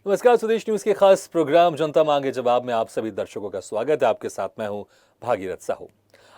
नमस्कार, स्वदेश न्यूज के खास प्रोग्राम जनता मांगे जवाब में आप सभी दर्शकों का स्वागत है। आपके साथ मैं हूं भागीरथ साहू।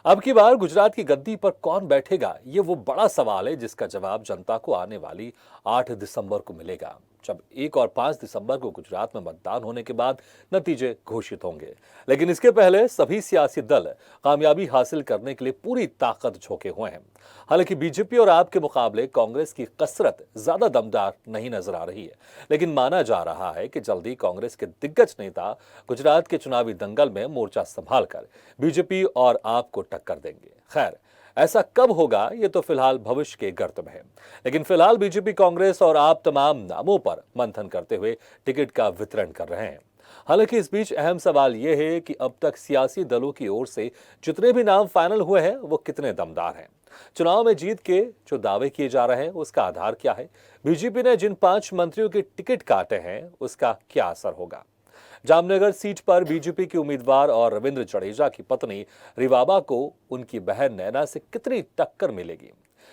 अब की बार गुजरात की गद्दी पर कौन बैठेगा, ये वो बड़ा सवाल है जिसका जवाब जनता को आने वाली 8 दिसंबर को मिलेगा, जब 1 और 5 दिसंबर को गुजरात में मतदान होने के बाद नतीजे घोषित होंगे। लेकिन इसके पहले सभी सियासी दल कामयाबी हासिल करने के लिए पूरी ताकत झोंके हुए हैं। हालांकि बीजेपी और आप के मुकाबले कांग्रेस की कसरत ज्यादा दमदार नहीं नजर आ रही है, लेकिन माना जा रहा है कि जल्दी कांग्रेस के दिग्गज नेता गुजरात के चुनावी दंगल में मोर्चा संभालकर बीजेपी और आप को टक्कर देंगे। खैर, ऐसा कब होगा ये तो फिलहाल भविष्य के गर्त में है, लेकिन फिलहाल बीजेपी, कांग्रेस और आप तमाम नामों पर मंथन करते हुए टिकट का वितरण कर रहे हैं। हालांकि इस बीच अहम सवाल यह है कि अब तक सियासी दलों की ओर से जितने भी नाम फाइनल हुए हैं वो कितने दमदार हैं। चुनाव में जीत के जो दावे किए जा रहे हैं उसका आधार क्या है, बीजेपी ने जिन 5 मंत्रियों के टिकट काटे हैं उसका क्या असर होगा। जामनगर सीट पर बीजेपी के उम्मीदवार और रविंद्र जडेजा की पत्नी रिवाबा को उनकी बहन नैना से कितनी टक्कर मिलेगी।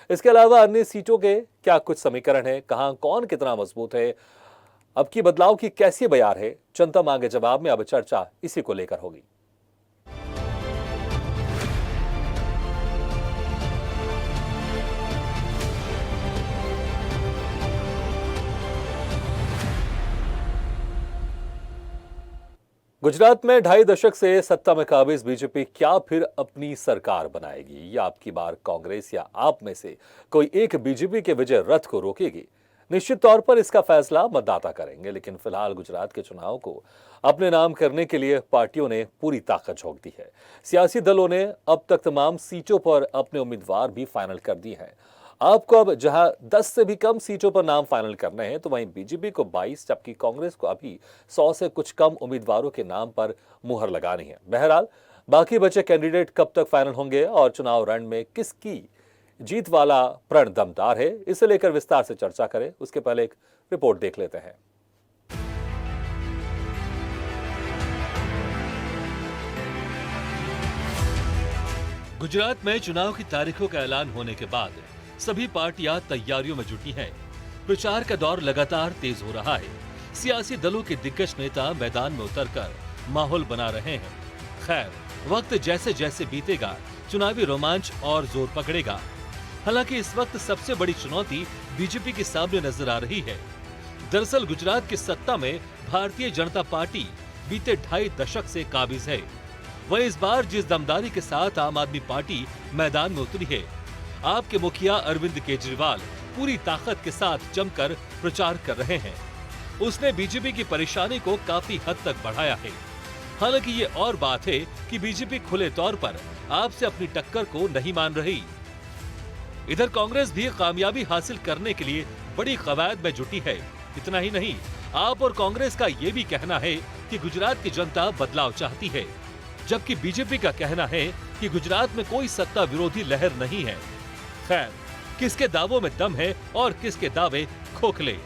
इसके अलावा अन्य सीटों के क्या कुछ समीकरण है, कहां कौन कितना मजबूत है, अब की बदलाव की कैसी बयार है, जनता मांगे जवाब में अब चर्चा इसी को लेकर होगी। गुजरात में 2.5 दशक से सत्ता में काबिज बीजेपी क्या फिर अपनी सरकार बनाएगी, या आपकी बार कांग्रेस या आप में से कोई एक बीजेपी के विजय रथ को रोकेगी। निश्चित तौर पर इसका फैसला मतदाता करेंगे, लेकिन फिलहाल गुजरात के चुनाव को अपने नाम करने के लिए पार्टियों ने पूरी ताकत झोंक दी है। सियासी दलों ने अब तक तमाम सीटों पर अपने उम्मीदवार भी फाइनल कर दिए हैं। आपको अब जहां 10 से भी कम सीटों पर नाम फाइनल करने हैं, तो वहीं बीजेपी को 22, जबकि कांग्रेस को अभी 100 से कुछ कम उम्मीदवारों के नाम पर मुहर लगानी है। बहरहाल, बाकी बचे कैंडिडेट कब तक फाइनल होंगे और चुनाव रण में किसकी जीत वाला प्रण दमदार है, इसे लेकर विस्तार से चर्चा करें उसके पहले एक रिपोर्ट देख लेते हैं। गुजरात में चुनाव की तारीखों का ऐलान होने के बाद सभी पार्टियां तैयारियों में जुटी हैं। प्रचार का दौर लगातार तेज हो रहा है। सियासी दलों के दिग्गज नेता मैदान में उतरकर माहौल बना रहे हैं। खैर, वक्त जैसे जैसे बीतेगा चुनावी रोमांच और जोर पकड़ेगा। हालांकि इस वक्त सबसे बड़ी चुनौती बीजेपी के सामने नजर आ रही है। दरअसल गुजरात की सत्ता में भारतीय जनता पार्टी बीते 2.5 दशक से काबिज है। वह इस बार जिस दमदारी के साथ आम आदमी पार्टी मैदान में उतरी है, आपके मुखिया अरविंद केजरीवाल पूरी ताकत के साथ जमकर प्रचार कर रहे हैं। उसने बीजेपी की परेशानी को काफी हद तक बढ़ाया है। हालांकि ये और बात है कि बीजेपी खुले तौर पर आपसे अपनी टक्कर को नहीं मान रही। इधर कांग्रेस भी कामयाबी हासिल करने के लिए बड़ी कवायद में जुटी है। इतना ही नहीं, आप और कांग्रेस का ये भी कहना है कि गुजरात की जनता बदलाव चाहती है, जबकि बीजेपी का कहना है कि गुजरात में कोई सत्ता विरोधी लहर नहीं है। खैर, किसके दावों में दम है और किसके दावे खोखले,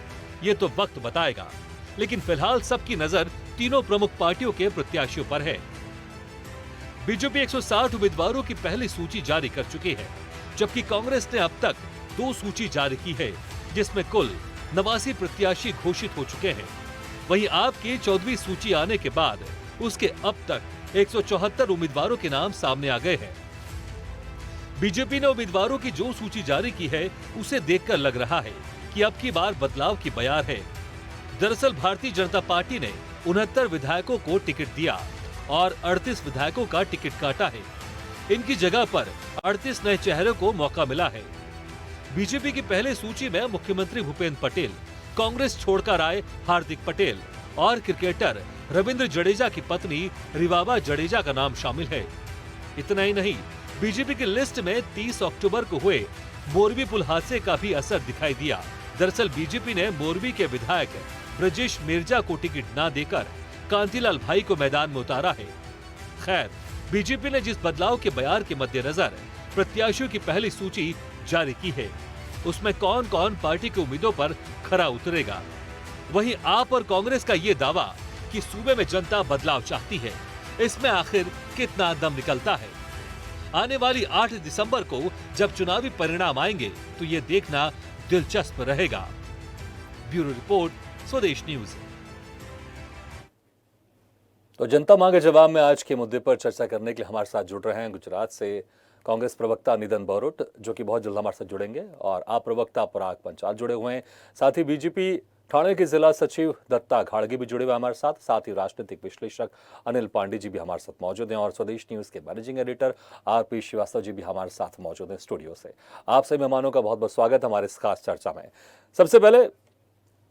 ये तो वक्त बताएगा। लेकिन फिलहाल सबकी नजर तीनों प्रमुख पार्टियों के प्रत्याशियों पर है। बीजेपी 160 उम्मीदवारों की पहली सूची जारी कर चुकी है, जबकि कांग्रेस ने अब तक 2 सूची जारी की है, जिसमें कुल 89 प्रत्याशी घोषित हो चुके हैं। वहीं आपकी 14वीं सूची आने के बाद उसके अब तक 174 उम्मीदवारों के नाम सामने आ गए हैं। बीजेपी ने उम्मीदवारों की जो सूची जारी की है उसे देखकर लग रहा है कि अब की बार बदलाव की बयार है। दरअसल भारतीय जनता पार्टी ने 69 विधायकों को टिकट दिया और 38 विधायकों का टिकट काटा है। इनकी जगह पर 38 नए चेहरों को मौका मिला है। बीजेपी की पहले सूची में मुख्यमंत्री भूपेंद्र पटेल, कांग्रेस छोड़कर आए हार्दिक पटेल और क्रिकेटर रविंद्र जडेजा की पत्नी रिवाबा जडेजा का नाम शामिल है। इतना ही नहीं, बीजेपी की लिस्ट में 30 अक्टूबर को हुए मोरबी पुल हादसे का भी असर दिखाई दिया। दरअसल बीजेपी ने मोरबी के विधायक ब्रजेश मिर्जा को टिकट न देकर कांतिलाल भाई को मैदान में उतारा है। खैर, बीजेपी ने जिस बदलाव के बयार के मद्देनजर प्रत्याशियों की पहली सूची जारी की है, उसमें कौन कौन पार्टी की उम्मीदों पर खरा उतरेगा। वहीं आप और कांग्रेस का ये दावा कि सूबे में जनता बदलाव चाहती है, इसमें आखिर कितना दम निकलता है। आने वाली 8 दिसंबर को जब चुनावी परिणाम आएंगे तो ये देखना दिलचस्प रहेगा। ब्यूरो रिपोर्ट, स्वदेश न्यूज। तो जनता मांगे जवाब में आज के मुद्दे पर चर्चा करने के लिए हमारे साथ जुड़ रहे हैं गुजरात से कांग्रेस प्रवक्ता निदन बारोट, जो कि बहुत जल्द हमारे साथ जुड़ेंगे, और आप प्रवक्ता पराग पंचाल जुड़े हुए हैं। साथ ही बीजेपी ठाणे के जिला सचिव दत्ता घाड़गे भी जुड़े हुए हमारे साथ ही राजनीतिक विश्लेषक अनिल पांडे जी भी हमारे साथ मौजूद हैं, और स्वदेश न्यूज के managing editor RP Srivastava ji भी हमारे साथ मौजूद हैं स्टूडियो से। आप सभी मेहमानों का बहुत बहुत स्वागत हमारे इस खास चर्चा में। सबसे पहले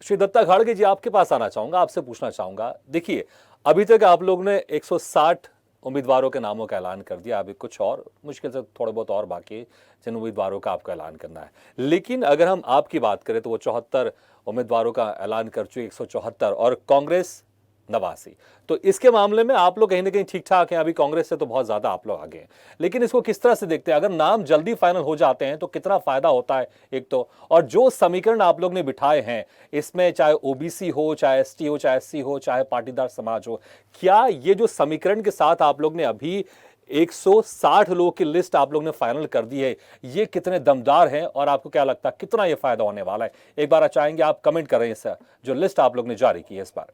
श्री दत्ता घाड़गे जी, आपके पास आना चाहूंगा, आपसे पूछना चाहूंगा, देखिए अभी तक आप लोग ने 160 उम्मीदवारों के नामों का ऐलान कर दिया, अभी कुछ और मुश्किल से थोड़े बहुत और बाकी जिन उम्मीदवारों का आपको ऐलान करना है। लेकिन अगर हम आपकी बात करें तो वो 74 उम्मीदवारों का ऐलान कर चुके, 174, और कांग्रेस 89। तो इसके मामले में आप लोग कहीं ना कहीं ठीक ठाक हैं, अभी कांग्रेस से तो बहुत ज्यादा आप लोग आगे हैं। लेकिन इसको किस तरह से देखते हैं? अगर नाम जल्दी फाइनल हो जाते हैं तो कितना फायदा होता है एक तो, और जो समीकरण आप लोग ने बिठाए हैं इसमें, चाहे ओबीसी हो, चाहे एसटी हो, चाहे एससी हो, चाहे पाटीदार समाज हो, क्या ये जो समीकरण के साथ आप लोग ने अभी 160 लोगों की लिस्ट आप लोग ने फाइनल कर दी है, ये कितने दमदार हैं और आपको क्या लगता है कितना ये फायदा होने वाला है? एक बार चाहेंगे आप कमेंट करें इस जो लिस्ट आप लोग ने जारी की है इस बार।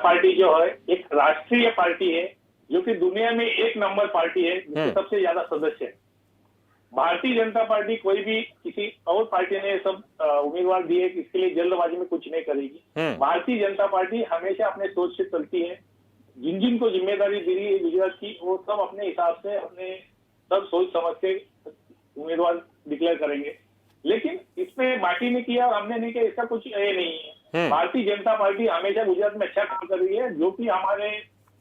पार्टी जो है एक राष्ट्रीय पार्टी है, जो कि दुनिया में एक नंबर पार्टी है, जिसके सबसे ज्यादा सदस्य है। भारतीय जनता पार्टी कोई भी किसी और पार्टी ने सब उम्मीदवार दिए, इसके लिए जल्दबाजी में कुछ नहीं करेगी। भारतीय जनता पार्टी हमेशा अपने सोच से चलती है। जिन जिन को जिम्मेदारी दी है गुजरात की, वो सब अपने हिसाब से अपने सब सोच समझ के उम्मीदवार डिक्लेयर करेंगे। लेकिन इसमें बाकी ने किया और हमने नहीं किया, इसका कुछ ये नहीं है। भारतीय जनता पार्टी हमेशा गुजरात में अच्छा काम कर रही है, जो कि हमारे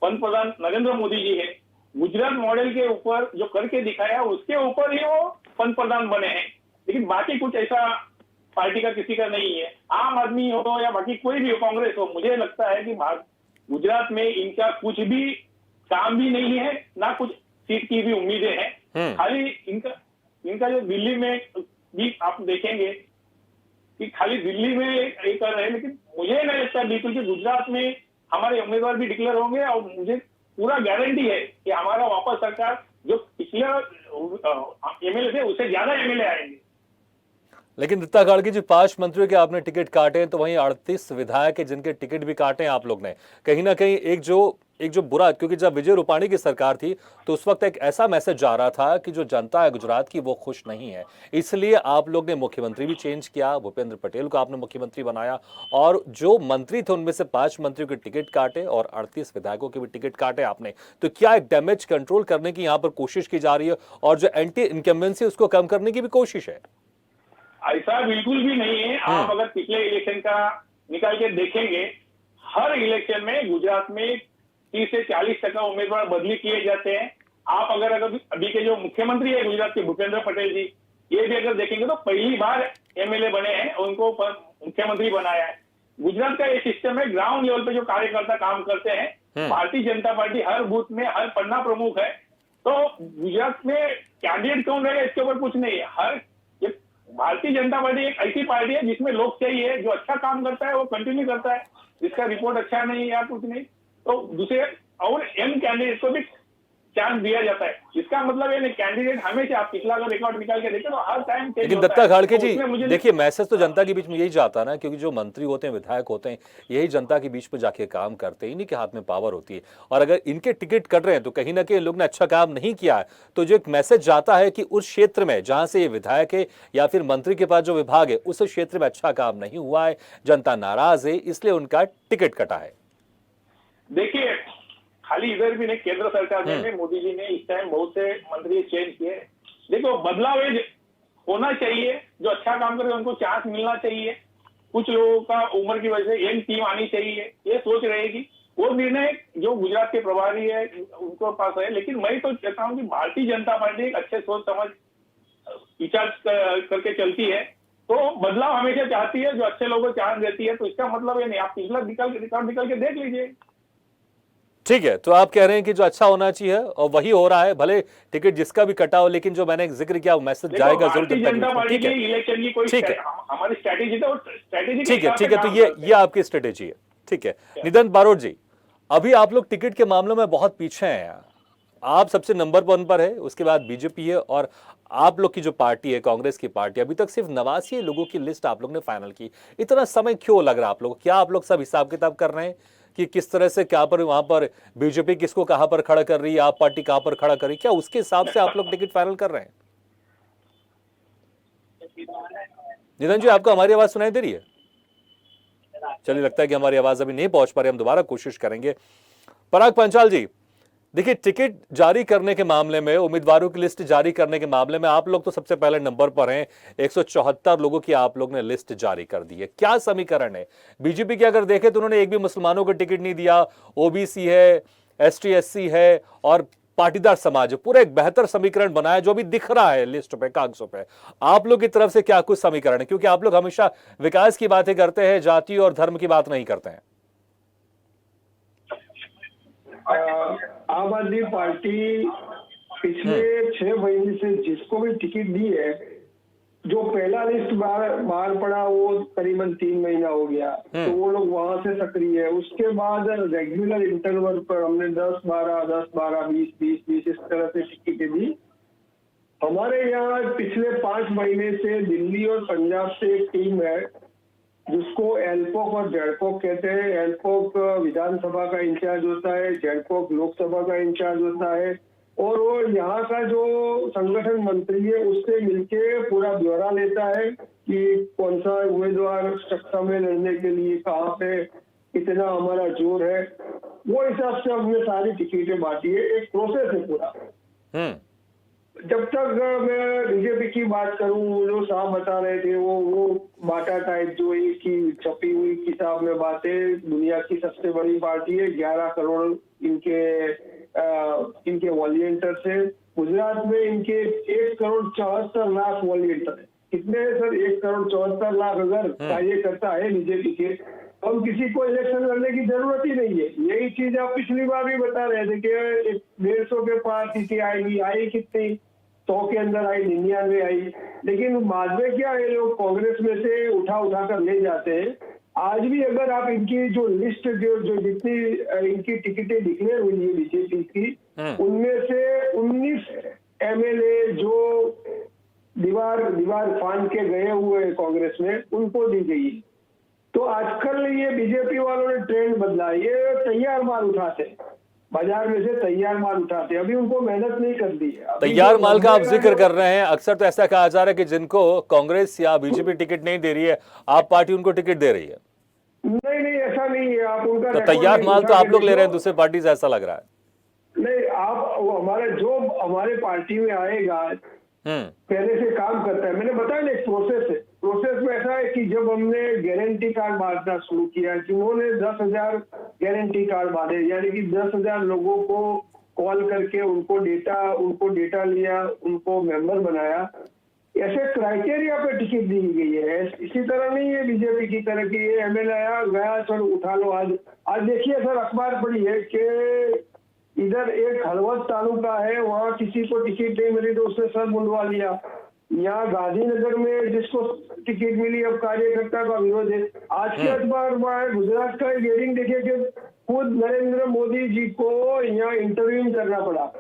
पंतप्रधान नरेंद्र मोदी जी है। गुजरात मॉडल के ऊपर जो करके दिखाया, उसके ऊपर ही वो पंतप्रधान बने हैं। लेकिन बाकी कुछ ऐसा पार्टी का किसी का नहीं है। आम आदमी हो या बाकी कोई भी हो, कांग्रेस हो, मुझे लगता है कि गुजरात में इनका कुछ भी काम भी नहीं है, ना कुछ सीट की भी उम्मीदें हैं। खाली इनका जो दिल्ली में भी आप देखेंगे कि खाली दिल्ली में ये कर रहे हैं, लेकिन मुझे नहीं लगता बिल्कुल कि गुजरात में हमारे उम्मीदवार भी डिक्लेयर होंगे। और मुझे पूरा गारंटी है कि हमारा वापस सरकार जो पिछले एमएलए थे उससे ज्यादा एमएलए आएंगे। लेकिन दत्ता घाड़गे जी, 5 मंत्रियों के आपने टिकट काटे हैं, तो वहीं 38 विधायक है जिनके टिकट भी काटे हैं आप लोग ने। कहीं ना कहीं एक जो बुरा, क्योंकि जब विजय रूपाणी की सरकार थी तो उस वक्त एक ऐसा मैसेज जा रहा था कि जो जनता है गुजरात की वो खुश नहीं है, इसलिए आप लोग ने मुख्यमंत्री भी चेंज किया, भूपेंद्र पटेल को आपने मुख्यमंत्री बनाया, और जो मंत्री थे उनमें से 5 मंत्रियों के टिकट काटे और 38 विधायकों के भी टिकट काटे आपने। तो क्या एक डैमेज कंट्रोल करने की यहाँ पर कोशिश की जा रही है, और जो एंटी इनकम्बेंसी उसको कम करने की भी कोशिश है? ऐसा बिल्कुल भी नहीं है। आप अगर पिछले इलेक्शन का निकाल के देखेंगे, हर इलेक्शन में गुजरात में 30 से 40% उम्मीदवार बदली किए जाते हैं। आप अगर अभी के जो मुख्यमंत्री है गुजरात के, भूपेंद्र पटेल जी, ये भी अगर देखेंगे तो पहली बार एमएलए बने हैं, उनको मुख्यमंत्री बनाया है। गुजरात का ये सिस्टम है, ग्राउंड लेवल पे जो कार्यकर्ता काम करते हैं। भारतीय जनता पार्टी हर बूथ में हर पन्ना प्रमुख है। तो गुजरात में कैंडिडेट कौन रहेगा इसके ऊपर कुछ नहीं है। भारतीय जनता पार्टी एक ऐसी पार्टी है जिसमें लोग चाहिए, जो अच्छा काम करता है वो कंटिन्यू करता है, जिसका रिपोर्ट अच्छा नहीं है या कुछ नहीं तो दूसरे और एम कैंडिडेट को भी चांस दिया जाता है। इसका मतलब ये नहीं, कैंडिडेट हमेशा आप पिछला अगर रिकॉर्ड निकाल के देखें तो हर टाइम। लेकिन दत्ता घाड़गे जी, देखिए मैसेज तो जनता के बीच में यही जाता है ना, क्योंकि जो मंत्री होते हैं, विधायक होते हैं, यही जनता के बीच में जाके काम करते हैं, इन्हीं के हाथ में पावर होती है। और अगर इनके टिकट कट रहे हैं तो कहीं ना कहीं लोग ने अच्छा काम नहीं किया है, तो जो एक मैसेज जाता है कि उस क्षेत्र में जहां से ये विधायक है या फिर मंत्री के पास जो विभाग है उस क्षेत्र में अच्छा काम नहीं हुआ है, जनता नाराज है, इसलिए उनका टिकट कटा है। देखिए खाली इधर भी नहीं, केंद्र सरकार में मोदी जी ने इस टाइम बहुत से मंत्री चेंज किए। देखो बदलाव होना चाहिए, जो अच्छा काम करे उनको चांस मिलना चाहिए। कुछ लोगों का उम्र की वजह से यंग टीम आनी चाहिए, ये सोच रहेगी। वो निर्णय जो गुजरात के प्रभारी है उनको पास है। लेकिन मैं तो कहता हूँ कि भारतीय जनता पार्टी एक अच्छे सोच समझ विचार करके चलती है, तो बदलाव हमेशा चाहती है, जो अच्छे लोगों को चांस देती है। तो इसका मतलब ये नहीं, आप पिछला रिकॉर्ड निकल के देख लीजिए। ठीक है, तो आप कह रहे हैं कि जो अच्छा होना चाहिए और वही हो रहा है, भले टिकट जिसका भी कटा हो, लेकिन जो मैंने जिक्र किया वो मैसेज जाएगा जरूर। ठीक है, हमारी स्ट्रेटेजी तो स्ट्रेटेजी। ठीक है, तो ये आपकी स्ट्रेटेजी है। ठीक है, निदन बारोट जी, अभी आप लोग टिकट के मामलों में बहुत पीछे हैं। आप सबसे नंबर 1 पर है, उसके बाद बीजेपी है, और आप लोग की जो पार्टी है कांग्रेस की पार्टी, अभी तक सिर्फ 89 लोगों की लिस्ट आप लोग ने फाइनल की। इतना समय क्यों लग रहा है आप लोग? क्या आप लोग सब हिसाब किताब कर रहे हैं कि किस तरह से क्या पर वहां पर बीजेपी किसको कहां पर खड़ा कर रही है, आप पार्टी कहां पर खड़ा कर रही है, क्या उसके हिसाब से आप लोग टिकट फाइनल कर रहे हैं? निधन जी, आपको हमारी आवाज सुनाई दे रही है? चलिए, लगता है कि हमारी आवाज अभी नहीं पहुंच पा रही, हम दोबारा कोशिश करेंगे। पराग पांचाल जी, देखिए, टिकट जारी करने के मामले में, उम्मीदवारों की लिस्ट जारी करने के मामले में आप लोग तो सबसे पहले नंबर पर हैं। 174 लोगों की आप लोग ने लिस्ट जारी कर दी है। क्या समीकरण है? बीजेपी की अगर देखें तो उन्होंने एक भी मुसलमानों को टिकट नहीं दिया, ओबीसी है, एसटी एससी है और पाटीदार समाज है। पूरा एक बेहतर समीकरण बनाया जो भी दिख रहा है लिस्ट पे, कागजों पे। आप लोग की तरफ से क्या कुछ समीकरण है? क्योंकि आप लोग हमेशा विकास की बातें करते हैं, जाति और धर्म की बात नहीं करते हैं। आम आदमी पार्टी पिछले 6 महीने से जिसको भी टिकट दी है, जो पहला लिस्ट बाहर पड़ा वो करीबन 3 महीना हो गया, तो वो लोग वहां से सक्रिय है। उसके बाद रेगुलर इंटरवल पर हमने 10-12, 10-12, 20-20 इस तरह से टिकटें दी। हमारे यहाँ पिछले 5 महीने से दिल्ली और पंजाब से एक टीम है जिसको एलपोक और जेडपोक कहते हैं। एलपोक विधानसभा का इंचार्ज होता है, जेडपोक लोकसभा का इंचार्ज होता है, और वो यहाँ का जो संगठन मंत्री है उससे मिलके पूरा ब्यौरा लेता है कि कौन सा उम्मीदवार सत्ता में लड़ने के लिए कहाँ पे कितना हमारा जोर है, वो हिसाब से हमने सारी टिकटें बांटी है। एक प्रोसेस है पूरा। जब तक मैं बीजेपी की बात करूं, जो साहब बता रहे थे वो बाटा टाइप जो एक ही छपी हुई किताब में बातें, दुनिया की सबसे बड़ी पार्टी है, 11 करोड़ इनके वॉलंटियर्स है। गुजरात में इनके 1 करोड़ 74 लाख वॉलंटियर है। कितने है सर? 1 करोड़ 74 लाख अगर कार्यकर्ता है बीजेपी के, तो हम किसी को इलेक्शन लड़ने की जरूरत ही नहीं है। यही चीज आप पिछली बार भी बता रहे थे कि 150 के पार सीटें आएगी, आई कितनी? 100 के अंदर आई, 99 आई। लेकिन बाद में क्या है, लोग कांग्रेस में से उठा कर ले जाते हैं। आज भी अगर आप इनकी जो लिस्ट जो जितनी इनकी टिकटें डिक्लेयर हुई है बीजेपी की, उनमें से 19 एमएलए जो दीवार फांद के गए हुए हैं कांग्रेस में, उनको दी गई। तो आजकल ये बीजेपी वालों ने ट्रेंड बदला, ये तैयार माल उठाते हैं, बाजार में से तैयार माल उठाते हैं। अभी उनको मेहनत नहीं करनी है। तैयार माल का आप जिक्र कर रहे हैं, अक्सर तो ऐसा कहा जा रहा है कि जिनको कांग्रेस या बीजेपी टिकट नहीं दे रही है, आप पार्टी उनको टिकट दे रही है। नहीं, ऐसा नहीं है। आप उनका तो तैयार माल तो आप लोग ले रहे हैं दूसरे पार्टी से, ऐसा लग रहा है। नहीं, आप हमारे पार्टी में आएगा पहले से काम करता है। मैंने बताया ना, एक प्रोसेस है। प्रोसेस में ऐसा है कि जब हमने गारंटी कार्ड बांटना शुरू किया, जिन्होंने 10,000 गारंटी कार्ड बांटे, यानी कि 10,000 लोगों को कॉल करके उनको डेटा लिया, उनको मेंबर बनाया, ऐसे क्राइटेरिया पे टिकट दी गई है। इसी तरह नहीं है बीजेपी की तरह की ये एमएलए आया गया चलो उठा लो। आज देखिए सर, अखबार पढ़ी है कि इधर एक हलवद तालुका है, वहाँ किसी को टिकट नहीं मिली तो उसने सर मुंडवा लिया। यहाँ गांधीनगर में जिसको टिकट मिली, अब कार्यकर्ता का विरोध है। आज के अखबार में गुजरात का एक हेडिंग देखिए कि खुद नरेंद्र मोदी जी को यहाँ इंटरव्यू करना पड़ा,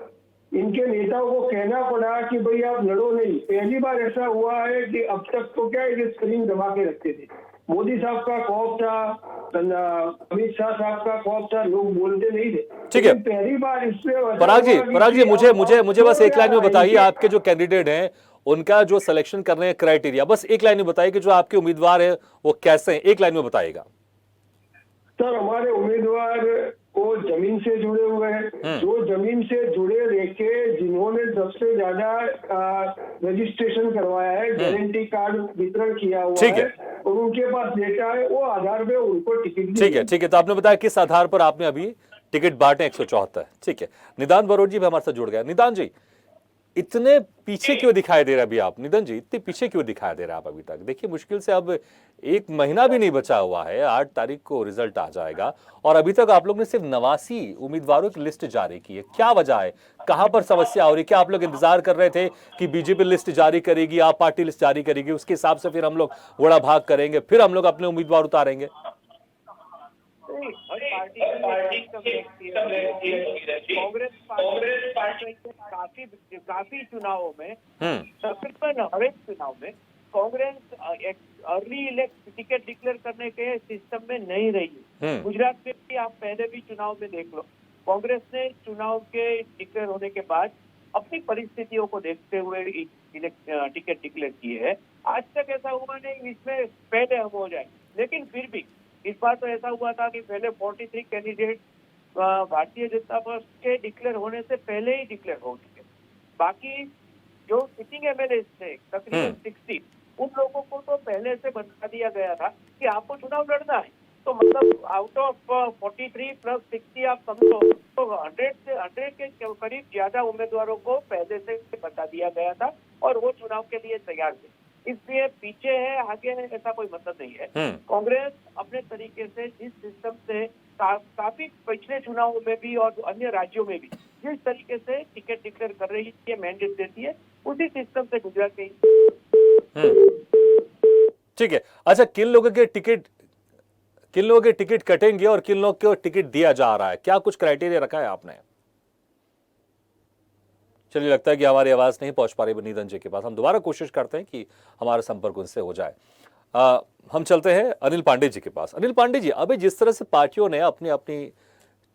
इनके नेताओं को कहना पड़ा कि भाई आप लड़ो नहीं। पहली बार ऐसा हुआ है कि अब तक तो क्या है, स्क्रीन दबा के रखते थे। मोदी साहब का खौफ था, अमित शाह साहब का खौफ था, लोग बोलते नहीं थे। ठीक है, पहली बार इससे पराग जी मुझे बस एक लाइन में बताइए, आपके जो कैंडिडेट हैं उनका जो सिलेक्शन करने का क्राइटेरिया, बस एक लाइन में बताइए कि जो आपके उम्मीदवार है वो कैसे हैं, एक लाइन में बताइएगा। सर, हमारे उम्मीदवार वो जमीन से जुड़े हुए हैं, जो जमीन से जुड़े रहके जिन्होंने सबसे ज्यादा रजिस्ट्रेशन करवाया है, गारंटी कार्ड वितरण किया हुआ है और उनके पास डेटा है, वो आधार पे उनको टिकट। ठीक है, तो आपने बताया किस आधार पर आपने अभी टिकट बांटे 174। ठीक है, निदान बरोट जी भी हमारे साथ जुड़ गया। निदान जी, इतने पीछे क्यों दिखाई दे रहा अभी आप? निधन जी, इतने पीछे क्यों दिखाई दे रहा आप अभी तक? देखिए, मुश्किल से अब 1 महीना भी नहीं बचा हुआ है, 8 तारीख को रिजल्ट आ जाएगा और अभी तक आप लोग ने सिर्फ 89 उम्मीदवारों की लिस्ट जारी की है। क्या वजह है? कहां पर समस्या हो रही? क्या आप लोग इंतजार कर रहे थे कि बीजेपी लिस्ट जारी करेगी, आप पार्टी लिस्ट जारी करेगी, उसके हिसाब से फिर हम लोग घोड़ा भाग करेंगे, फिर हम लोग अपने उम्मीदवार उतारेंगे? कांग्रेस पार्टी काफी चुनावों में, तकरीबन हर एक चुनाव में कांग्रेस अर्ली टिकट डिक्लेयर करने के सिस्टम में नहीं रही है। गुजरात में भी आप पहले भी चुनाव में देख लो, कांग्रेस ने चुनाव के डिक्लेयर होने के बाद अपनी परिस्थितियों को देखते हुए टिकट डिक्लेयर किए है। आज तक ऐसा हुआ नहीं इसमें पहले हम हो जाए, लेकिन फिर भी इस बार तो ऐसा हुआ था कि पहले 43 कैंडिडेट भारतीय जनता पार्टी के डिक्लेयर होने से पहले ही डिक्लेयर हो चुके। बाकी जो सिटिंग एमएलए थे तकरीबन 60, उन लोगों को तो पहले से बता दिया गया था कि आपको चुनाव लड़ना है। तो मतलब आउट ऑफ 43 प्लस 60 आप समझो तो 100 के करीब ज्यादा उम्मीदवारों को पहले से बता दिया गया था और वो चुनाव के लिए तैयार थे। इसलिए पीछे है आगे है ऐसा कोई मतलब नहीं है। कांग्रेस अपने तरीके से जिस सिस्टम से काफी पिछले चुनावों में भी और अन्य राज्यों में भी जिस तरीके से टिकट डिक्लेयर कर रही है, मैंडेट देती है, उसी सिस्टम से गुजरात के। ठीक है, अच्छा किन लोगों के टिकट कटेंगे और किन लोगों को टिकट दिया जा रहा है, क्या कुछ क्राइटेरिया रखा है आपने? चलिए, लगता है कि हमारी आवाज नहीं पहुंच पा रही निधन जी के पास। हम दोबारा कोशिश करते हैं कि हमारा संपर्क उनसे हो जाए। हम चलते हैं अनिल पांडे जी के पास। अनिल पांडे जी, अभी जिस तरह से पार्टियों ने अपनी अपनी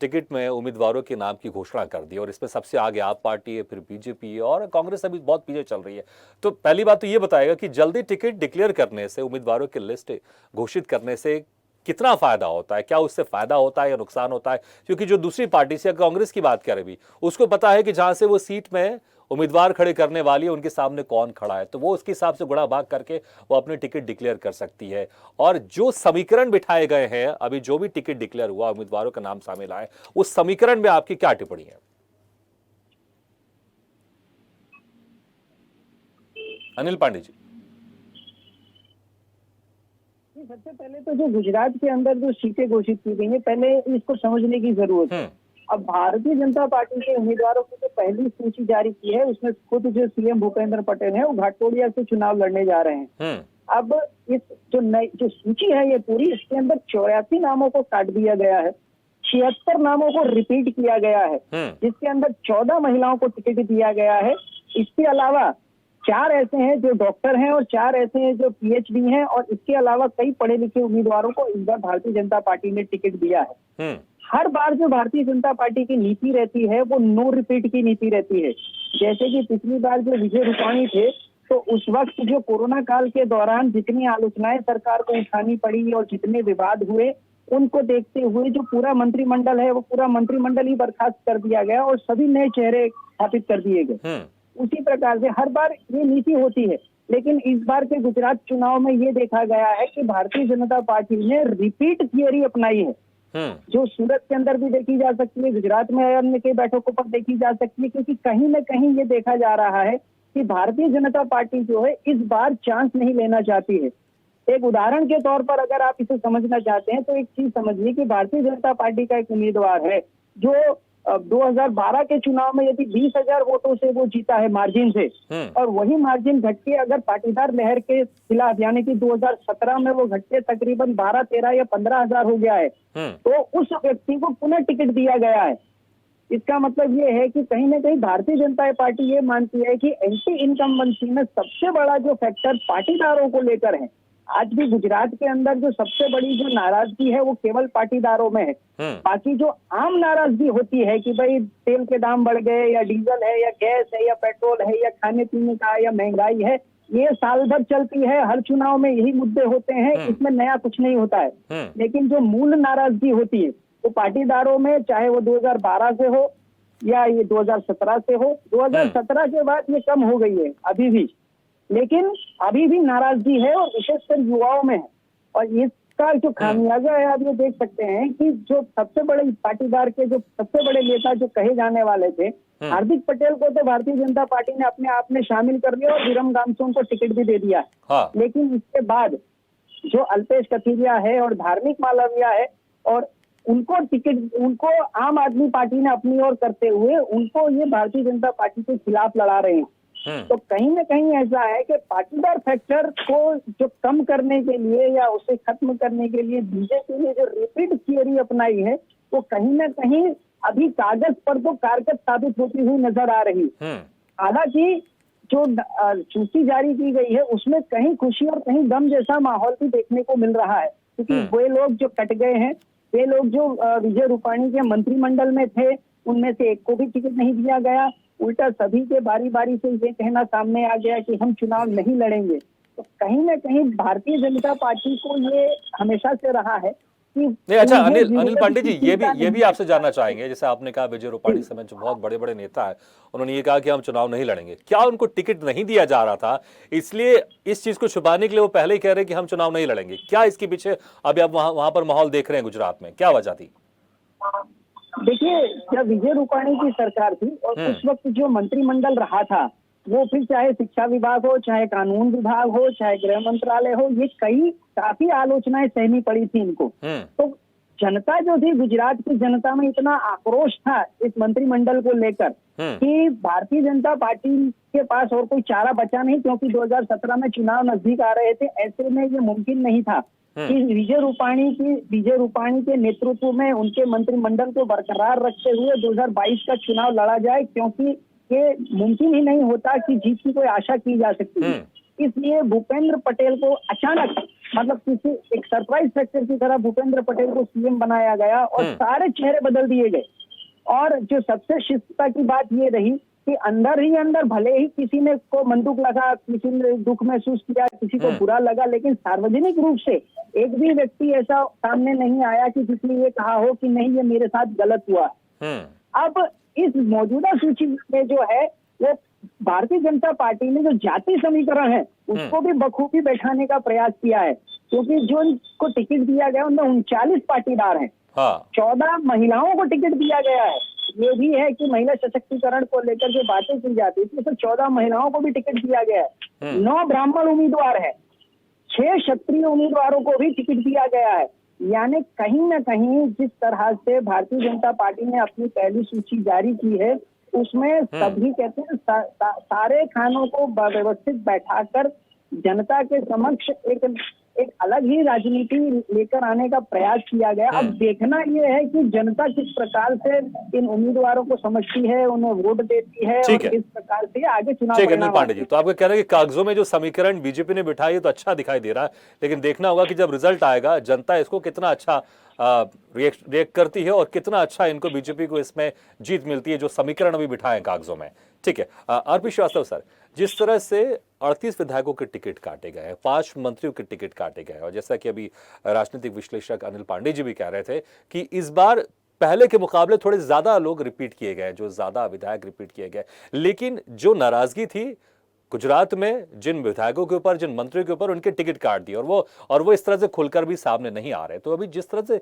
टिकट में उम्मीदवारों के नाम की घोषणा कर दी और इसमें सबसे आगे आप पार्टी है, फिर बीजेपी है और कांग्रेस अभी बहुत पीछे चल रही है, तो पहली बात तो ये बताएगा कि जल्दी टिकट डिक्लेयर करने से, उम्मीदवारों की लिस्ट घोषित करने से कितना फायदा होता है? क्या उससे फायदा होता है या नुकसान होता है? क्योंकि जो दूसरी पार्टी से कांग्रेस की बात करें भी, उसको पता है कि जहां से वो सीट में उम्मीदवार खड़े करने वाली है उनके सामने कौन खड़ा है, तो वो उसके हिसाब से गुणा भाग करके वो अपनी टिकट डिक्लेयर कर सकती है। और जो समीकरण बिठाए गए हैं, अभी जो भी टिकट डिक्लेयर हुआ, उम्मीदवारों का नाम शामिल आए, उस समीकरण में आपकी क्या टिप्पणी है? अनिल पांडे जी। सबसे पहले तो जो गुजरात के अंदर जो सीटें घोषित की गई है, पहले इसको समझने की जरूरत है। अब भारतीय जनता पार्टी के उम्मीदवारों की जो पहली सूची जारी की है, उसमें खुद जो सीएम भूपेंद्र पटेल है वो घाटोड़िया से चुनाव लड़ने जा रहे हैं। अब इस जो सूची है ये पूरी, इसके अंदर 84 नामों को काट दिया गया है, 76 नामों को रिपीट किया गया है, जिसके अंदर 14 महिलाओं को टिकट दिया गया है। इसके अलावा 4 ऐसे हैं जो डॉक्टर हैं और 4 ऐसे हैं जो पीएचडी हैं, और इसके अलावा कई पढ़े लिखे उम्मीदवारों को इस बार भारतीय जनता पार्टी ने टिकट दिया है। हर बार जो भारतीय जनता पार्टी की नीति रहती है वो नो रिपीट की नीति रहती है। जैसे कि पिछली बार जो विजय रूपाणी थे, तो उस वक्त जो कोरोना काल के दौरान जितनी आलोचनाएं सरकार को उठानी पड़ी और जितने विवाद हुए, उनको देखते हुए जो पूरा मंत्रिमंडल है वो पूरा मंत्रिमंडल ही बर्खास्त कर दिया गया और सभी नए चेहरे स्थापित कर दिए गए। उसी प्रकार से हर बार ये नीति होती है, लेकिन इस बार के गुजरात चुनाव में ये देखा गया है कि भारतीय जनता पार्टी ने रिपीट थियरी अपनाई है, जो सूरत के अंदर भी देखी जा सकती है, गुजरात में अन्य कई बैठकों पर देखी जा सकती है, क्योंकि कहीं न कहीं ये देखा जा रहा है कि भारतीय जनता पार्टी जो है इस बार चांस नहीं लेना चाहती है। एक उदाहरण के तौर पर अगर आप इसे समझना चाहते हैं तो एक चीज समझिए कि भारतीय जनता पार्टी का एक उम्मीदवार है जो 2012 के चुनाव में यदि 20,000 वोटों से वो जीता है मार्जिन से, और वही मार्जिन घट के अगर पाटीदार लहर के खिलाफ यानी कि 2017 में वो घट के तकरीबन 12, 13 या 15,000 हो गया है, तो उस व्यक्ति को पुनः टिकट दिया गया है। इसका मतलब ये है कि कहीं ना कहीं भारतीय जनता पार्टी ये मानती है कि एंटी इनकम्बेंसी में सबसे बड़ा जो फैक्टर पाटीदारों को लेकर है। आज भी गुजरात के अंदर जो सबसे बड़ी जो नाराजगी है वो केवल पाटीदारों में है। बाकी जो आम नाराजगी होती है कि भाई तेल के दाम बढ़ गए या डीजल है या गैस है या पेट्रोल है या खाने पीने का या महंगाई है, ये साल भर चलती है, हर चुनाव में यही मुद्दे होते हैं, इसमें नया कुछ नहीं होता है। लेकिन जो मूल नाराजगी होती है वो पाटीदारों में, चाहे वो 2012 से हो या ये 2017 से हो, 2017 के बाद ये कम हो गई है अभी भी, लेकिन अभी भी नाराजगी है और विशेषकर युवाओं में है। और इसका जो खामियाजा है आप ये देख सकते हैं कि जो सबसे बड़े पाटीदार के जो सबसे बड़े नेता जो कहे जाने वाले थे, हार्दिक पटेल को तो भारतीय जनता पार्टी ने अपने आप में शामिल कर लिया और विरम गामसों को टिकट भी दे दिया है। लेकिन इसके बाद जो अल्पेश कथीरिया है और धार्मिक मालविया है, और उनको टिकट उनको आम आदमी पार्टी ने अपनी ओर करते हुए उनको ये भारतीय जनता पार्टी के खिलाफ लड़ा रहे हैं। तो कहीं ना कहीं ऐसा है कि पाटीदार फैक्टर को जो कम करने के लिए या उसे खत्म करने के लिए बीजेपी ने जो रिपीट थियरी अपनाई है वो कहीं ना कहीं अभी कागज पर तो कारगर साबित होती हुई नजर आ रही। हालांकि जो सूची जारी की गई है उसमें कहीं खुशी और कहीं गम जैसा माहौल भी देखने को मिल रहा है, क्योंकि वे लोग जो कट गए हैं, वे लोग जो विजय रूपाणी के मंत्रिमंडल में थे, उनमें से एक को भी टिकट नहीं दिया गया। उल्टा सभी के बारी बारी से ये कहना सामने आ गया कि हम चुनाव नहीं लड़ेंगे। तो कहीं ना कहीं भारतीय जनता पार्टी को ये हमेशा से रहा है कि नहीं। अच्छा, उन्हें अनिल जीवन पांडे जी, की ये चिंता भी आपसे जानना चाहेंगे, जैसे आपने कहा विजय रूपाणी समेत जो बहुत बड़े बड़े नेता है, उन्होंने ये कहा कि हम चुनाव नहीं लड़ेंगे। क्या उनको टिकट नहीं दिया जा रहा था, इसलिए इस चीज को छुपाने के लिए वो पहले ही कह रहे हैं कि हम चुनाव नहीं लड़ेंगे? क्या इसके पीछे अभी आप वहां पर माहौल देख रहे हैं गुजरात में, क्या वजह थी? देखिए, जब विजय रूपाणी की सरकार थी और उस वक्त जो मंत्रिमंडल रहा था, वो फिर चाहे शिक्षा विभाग हो, चाहे कानून विभाग हो, चाहे गृह मंत्रालय हो, ये काफी आलोचनाएं सहनी पड़ी थी इनको। तो जनता जो थी, गुजरात की जनता में इतना आक्रोश था इस मंत्रिमंडल को लेकर कि भारतीय जनता पार्टी के पास और कोई चारा बचा नहीं, क्योंकि 2017 में चुनाव नजदीक आ रहे थे। ऐसे में ये मुमकिन नहीं था कि विजय रूपाणी के नेतृत्व में उनके मंत्रिमंडल को बरकरार रखते हुए 2022 का चुनाव लड़ा जाए, क्योंकि ये मुमकिन ही नहीं होता कि जीत की कोई आशा की जा सकती है। इसलिए भूपेंद्र पटेल को अचानक, मतलब किसी एक सरप्राइज फैक्टर की तरह भूपेंद्र पटेल को सीएम बनाया गया और सारे चेहरे बदल दिए गए। और जो सबसे शिस्तता की बात ये रही कि अंदर ही अंदर भले ही किसी ने को बंदूक लगा, किसी ने दुख महसूस किया, किसी को बुरा लगा, लेकिन सार्वजनिक रूप से एक भी व्यक्ति ऐसा सामने नहीं आया कि जिसने ये कहा हो कि नहीं, ये मेरे साथ गलत हुआ। अब इस मौजूदा सूची में जो है, वो भारतीय जनता पार्टी ने जो जाति समीकरण है उसको भी बखूबी बैठाने का प्रयास किया है, क्योंकि जो इनको टिकट दिया गया उनमें 39 पाटीदार हैं। 14 महिलाओं को टिकट दिया गया है। ये भी है कि महिला सशक्तिकरण को लेकर जो बातें की जाती थी, तो 14 महिलाओं को भी टिकट दिया गया है। 9 ब्राह्मण उम्मीदवार हैं, 6 क्षत्रिय उम्मीदवारों को भी टिकट दिया गया है। यानी कहीं ना कहीं जिस तरह से भारतीय जनता पार्टी ने अपनी पहली सूची जारी की है, उसमें सभी कहते हैं सारे खानों को व्यवस्थित बैठाकर जनता के समक्ष एक अलग ही राजनीति लेकर आने का प्रयास किया गया। अब देखना यह है कि जनता किस प्रकार से इन उम्मीदवारों को समझती है, उन्हें वोट देती है और किस प्रकार से आगे चुनाव। ठीक है अनिल पांडे जी, तो आपका कहना है कि कागजों में जो समीकरण बीजेपी ने बिठाई है तो अच्छा दिखाई दे रहा है, लेकिन देखना होगा कि जब रिजल्ट आएगा जनता इसको कितना अच्छा रिएक्ट करती है और कितना अच्छा इनको बीजेपी को इसमें जीत मिलती है जो समीकरण अभी बिठाए कागजों में। ठीक है, आरपी श्रीवास्तव सर, जिस तरह से 38 विधायकों के टिकट काटे गए, 5 मंत्रियों के टिकट काटे गए, और जैसा कि अभी राजनीतिक विश्लेषक अनिल पांडे जी भी कह रहे थे कि इस बार पहले के मुकाबले थोड़े ज्यादा लोग रिपीट किए गए, जो ज्यादा विधायक रिपीट किए गए, लेकिन जो नाराजगी थी गुजरात में जिन विधायकों के ऊपर, जिन मंत्रियों के ऊपर, उनके टिकट काट दिए और वो इस तरह से खुलकर भी सामने नहीं आ रहे। तो अभी जिस तरह से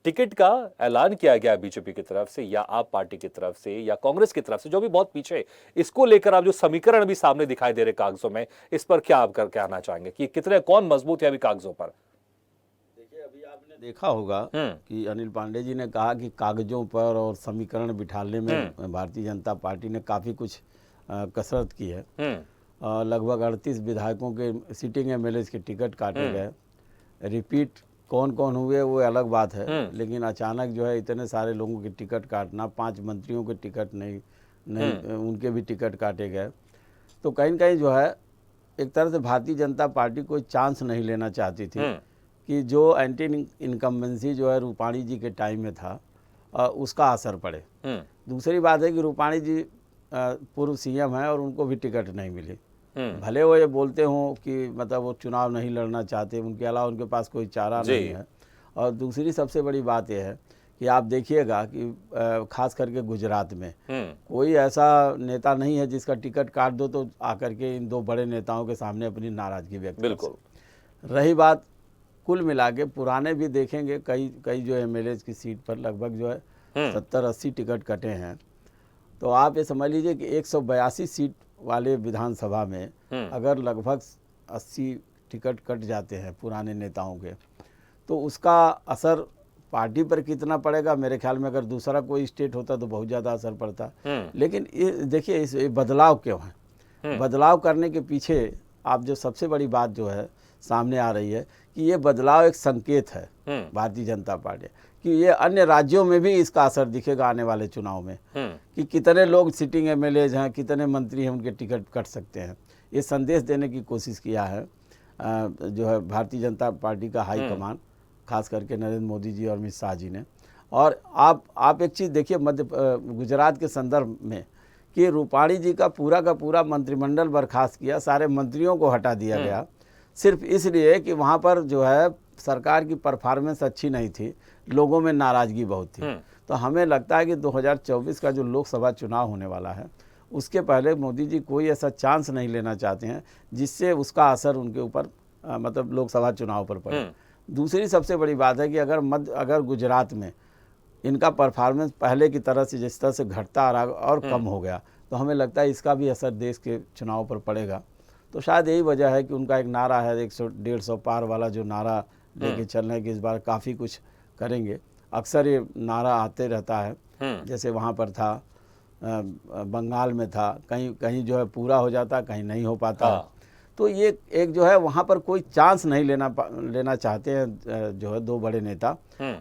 टिकट का ऐलान किया गया बीजेपी की तरफ से या आप पार्टी की तरफ से या कांग्रेस की तरफ से, जो भी बहुत पीछे, इसको लेकर आप जो समीकरण भी सामने दिखाई दे रहे कागजों में, इस पर क्या आप कहना चाहेंगे कि कितने कौन मजबूत है अभी कागजों पर? देखिए, अभी आपने देखा होगा कि अनिल पांडे जी ने कहा कि कागजों पर और समीकरण बिठाने में भारतीय जनता पार्टी ने काफी कुछ कसरत की है। लगभग 38 विधायकों के सिटिंग एमएलए के टिकट काटे गए। रिपीट कौन कौन हुए वो अलग बात है, लेकिन अचानक जो है इतने सारे लोगों के टिकट काटना, 5 मंत्रियों के टिकट नहीं उनके भी टिकट काटे गए। तो कहीं न कहीं जो है एक तरह से भारतीय जनता पार्टी कोई चांस नहीं लेना चाहती थी कि जो एंटी इनकम्बेंसी जो है रूपाणी जी के टाइम में था उसका असर पड़े। दूसरी बात है कि रूपाणी जी पूर्व सीएम है और उनको भी टिकट नहीं मिली। भले वो ये बोलते हों कि मतलब वो चुनाव नहीं लड़ना चाहते, उनके अलावा उनके पास कोई चारा नहीं है। और दूसरी सबसे बड़ी बात यह है कि आप देखिएगा कि खास करके गुजरात में कोई ऐसा नेता नहीं है जिसका टिकट काट दो तो आकर के इन 2 बड़े नेताओं के सामने अपनी नाराजगी व्यक्त कर सके। रही बात कुल मिला के पुराने भी देखेंगे, कई जो एमएलए की सीट पर लगभग जो है 70-80 टिकट कटे हैं। तो आप ये समझ लीजिए कि 182 सीट वाले विधानसभा में अगर लगभग 80 टिकट कट जाते हैं पुराने नेताओं के, तो उसका असर पार्टी पर कितना पड़ेगा, मेरे ख्याल में अगर दूसरा कोई स्टेट होता तो बहुत ज़्यादा असर पड़ता। लेकिन ये देखिए इस बदलाव क्यों है, बदलाव करने के पीछे आप जो सबसे बड़ी बात जो है सामने आ रही है कि ये बदलाव एक संकेत है भारतीय जनता पार्टी कि ये अन्य राज्यों में भी इसका असर दिखेगा आने वाले चुनाव में कि कितने लोग सिटिंग एमएलएज हैं, कितने मंत्री हैं, उनके टिकट कट सकते हैं। ये संदेश देने की कोशिश किया है जो है भारतीय जनता पार्टी का हाईकमान, खास करके नरेंद्र मोदी जी और अमित शाह जी ने। और आप एक चीज़ देखिए गुजरात के संदर्भ में कि रूपाणी जी का पूरा मंत्रिमंडल बर्खास्त किया, सारे मंत्रियों को हटा दिया गया सिर्फ इसलिए कि वहाँ पर जो है सरकार की परफॉर्मेंस अच्छी नहीं थी, लोगों में नाराज़गी बहुत थी। तो हमें लगता है कि 2024 का जो लोकसभा चुनाव होने वाला है उसके पहले मोदी जी कोई ऐसा चांस नहीं लेना चाहते हैं जिससे उसका असर उनके ऊपर मतलब लोकसभा चुनाव पर पड़े। दूसरी सबसे बड़ी बात है कि अगर गुजरात में इनका परफॉर्मेंस पहले की तरह से जिस तरह से घटता आ रहा और कम हो गया तो हमें लगता है इसका भी असर देश के चुनाव पर पड़ेगा। तो शायद यही वजह है कि उनका एक नारा है 100-150 पार वाला जो नारा लेके चल रहे हैं कि इस बार काफ़ी कुछ करेंगे। अक्सर ये नारा आते रहता है, जैसे वहाँ पर था बंगाल में था, कहीं जो है पूरा हो जाता, कहीं नहीं हो पाता। तो ये एक जो है वहाँ पर कोई चांस नहीं लेना चाहते हैं जो है दो बड़े नेता।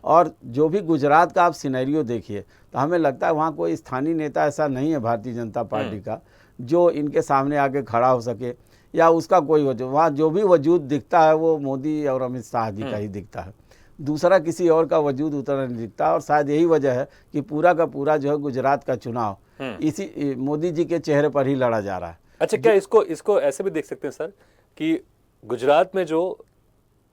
और जो भी गुजरात का आप सिनेरियो देखिए तो हमें लगता है वहाँ कोई स्थानीय नेता ऐसा नहीं है भारतीय जनता पार्टी का जो इनके सामने आके खड़ा हो सके या उसका कोई वजूद, वहाँ जो भी वजूद दिखता है वो मोदी और अमित शाह जी का ही दिखता है, दूसरा किसी और का वजूद उतना नहीं दिखता। और शायद यही वजह है कि पूरा का पूरा जो है गुजरात का चुनाव इसी मोदी जी के चेहरे पर ही लड़ा जा रहा है। अच्छा, क्या इसको ऐसे भी देख सकते हैं सर कि गुजरात में जो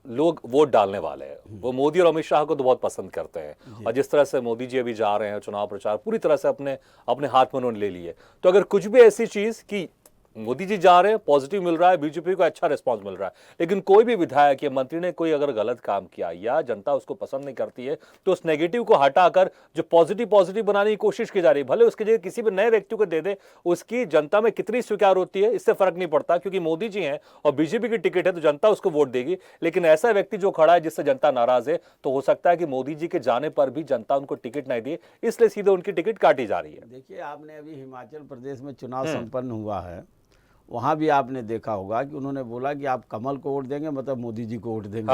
लोग वोट डालने वाले हैं वो मोदी और अमित शाह को तो बहुत पसंद करते हैं, और जिस तरह से मोदी जी अभी जा रहे हैं चुनाव प्रचार पूरी तरह से अपने हाथ में उन्होंने ले ली है, तो अगर कुछ भी ऐसी चीज कि मोदी जी जा रहे हैं, पॉजिटिव मिल रहा है, बीजेपी को अच्छा रिस्पांस मिल रहा है, लेकिन कोई भी विधायक या मंत्री ने कोई अगर गलत काम किया या जनता उसको पसंद नहीं करती है तो उस नेगेटिव को हटाकर जो पॉजिटिव बनाने की कोशिश की जा रही है, भले उसके जगह किसी भी नए व्यक्ति को दे दे, उसकी जनता में कितनी स्वीकार होती है इससे फर्क नहीं पड़ता, क्योंकि मोदी जी हैं और बीजेपी की टिकट है तो जनता उसको वोट देगी। लेकिन ऐसा व्यक्ति जो खड़ा है जिससे जनता नाराज है, तो हो सकता है कि मोदी जी के जाने पर भी जनता उनको टिकट नहीं दी, इसलिए सीधे उनकी टिकट काटी जा रही है। देखिए, आपने अभी हिमाचल प्रदेश में चुनाव संपन्न हुआ है, वहाँ भी आपने देखा होगा कि उन्होंने बोला कि आप कमल को वोट देंगे मतलब मोदी जी को वोट देंगे।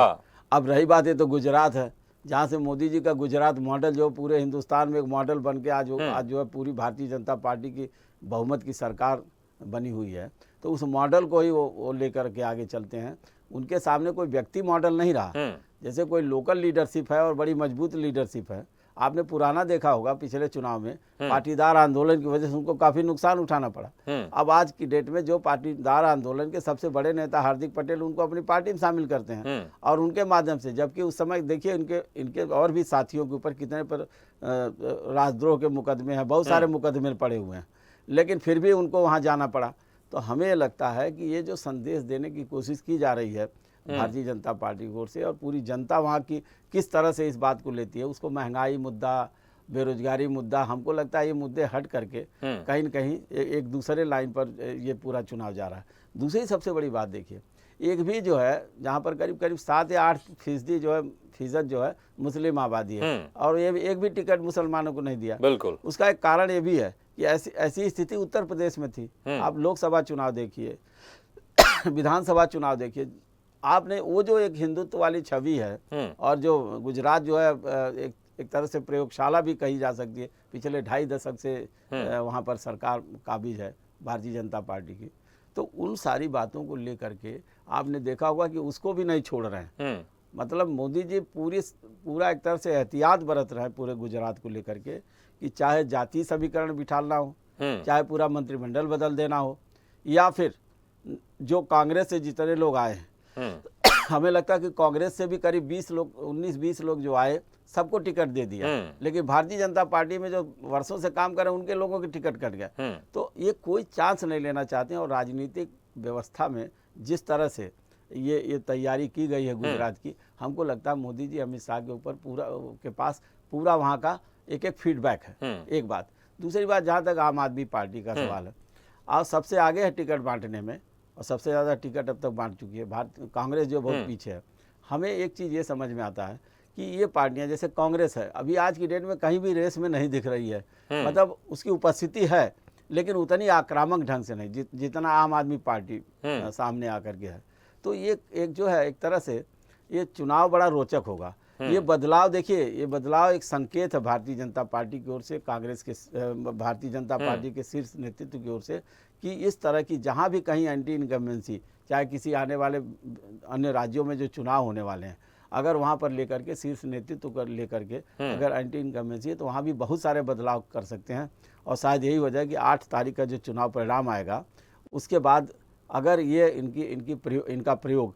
अब रही बात है तो गुजरात है, जहाँ से मोदी जी का गुजरात मॉडल जो पूरे हिंदुस्तान में एक मॉडल बन के आज जो है पूरी भारतीय जनता पार्टी की बहुमत की सरकार बनी हुई है, तो उस मॉडल को ही वो लेकर के आगे चलते हैं। उनके सामने कोई व्यक्ति मॉडल नहीं रहा, जैसे कोई लोकल लीडरशिप है और बड़ी मजबूत लीडरशिप है। आपने पुराना देखा होगा पिछले चुनाव में पाटीदार आंदोलन की वजह से उनको काफी नुकसान उठाना पड़ा। अब आज की डेट में जो पाटीदार आंदोलन के सबसे बड़े नेता हार्दिक पटेल उनको अपनी पार्टी में शामिल करते हैं और उनके माध्यम से, जबकि उस समय देखिए इनके और भी साथियों के ऊपर कितने पर राजद्रोह के मुकदमे हैं, बहुत सारे मुकदमे पड़े हुए हैं, लेकिन फिर भी उनको वहाँ जाना पड़ा। तो हमें लगता है कि ये जो संदेश देने की कोशिश की जा रही है भारतीय जनता पार्टी की ओर से, और पूरी जनता वहाँ की किस तरह से इस बात को लेती है, उसको महंगाई मुद्दा, बेरोजगारी मुद्दा, हमको लगता है ये मुद्दे हट करके कहीं न कहीं एक दूसरे लाइन पर ये पूरा चुनाव जा रहा है। दूसरी सबसे बड़ी बात देखिए, एक भी जो है जहाँ पर करीब 7 या 8% जो है मुस्लिम आबादी है, और ये एक भी टिकट मुसलमानों को नहीं दिया। बिल्कुल, उसका एक कारण ये भी है कि ऐसी स्थिति उत्तर प्रदेश में थी। आप लोकसभा चुनाव देखिए, विधानसभा चुनाव देखिए, आपने वो जो एक हिंदुत्व वाली छवि है, और जो गुजरात जो है एक तरह से प्रयोगशाला भी कही जा सकती है, पिछले 2.5 दशक से वहाँ पर सरकार काबिज है भारतीय जनता पार्टी की। तो उन सारी बातों को लेकर के आपने देखा होगा कि उसको भी नहीं छोड़ रहे हैं। मतलब मोदी जी पूरा एक तरह से एहतियात बरत रहे हैं पूरे गुजरात को लेकर के, कि चाहे जाति समीकरण बिठाना हो, चाहे पूरा मंत्रिमंडल बदल देना हो, या फिर जो कांग्रेस से जितने लोग आए हैं, हमें लगता है कि कांग्रेस से भी करीब 19-20 लोग जो आए सबको टिकट दे दिया, लेकिन भारतीय जनता पार्टी में जो वर्षों से काम कर रहे हैं उनके लोगों के टिकट कट गया। तो ये कोई चांस नहीं लेना चाहते हैं, और राजनीतिक व्यवस्था में जिस तरह से ये तैयारी की गई है गुजरात की, हमको लगता है मोदी जी अमित शाह के ऊपर पास पूरा वहाँ का एक फीडबैक है। एक बात। दूसरी बात, जहाँ तक आम आदमी पार्टी का सवाल है, आज सबसे आगे है टिकट बांटने में, और सबसे ज़्यादा टिकट अब तक बांट चुकी है कांग्रेस जो बहुत पीछे है। हमें एक चीज़ ये समझ में आता है कि ये पार्टियां जैसे कांग्रेस है, अभी आज की डेट में कहीं भी रेस में नहीं दिख रही है, मतलब उसकी उपस्थिति है लेकिन उतनी आक्रामक ढंग से नहीं जितना आम आदमी पार्टी सामने आकर के है। तो ये एक जो है एक तरह से ये चुनाव बड़ा रोचक होगा। ये बदलाव देखिए, ये बदलाव एक संकेत है भारतीय जनता पार्टी की ओर से, कांग्रेस के भारतीय जनता पार्टी के शीर्ष नेतृत्व की ओर से, कि इस तरह की जहाँ भी कहीं एंटी इनकम्बेंसी, चाहे किसी आने वाले अन्य राज्यों में जो चुनाव होने वाले हैं, अगर वहाँ पर लेकर के शीर्ष नेतृत्व कर लेकर के अगर एंटी इनकम्बेंसी है तो वहाँ भी बहुत सारे बदलाव कर सकते हैं। और शायद यही वजह है कि 8 तारीख का जो चुनाव परिणाम आएगा उसके बाद अगर ये इनका प्रयोग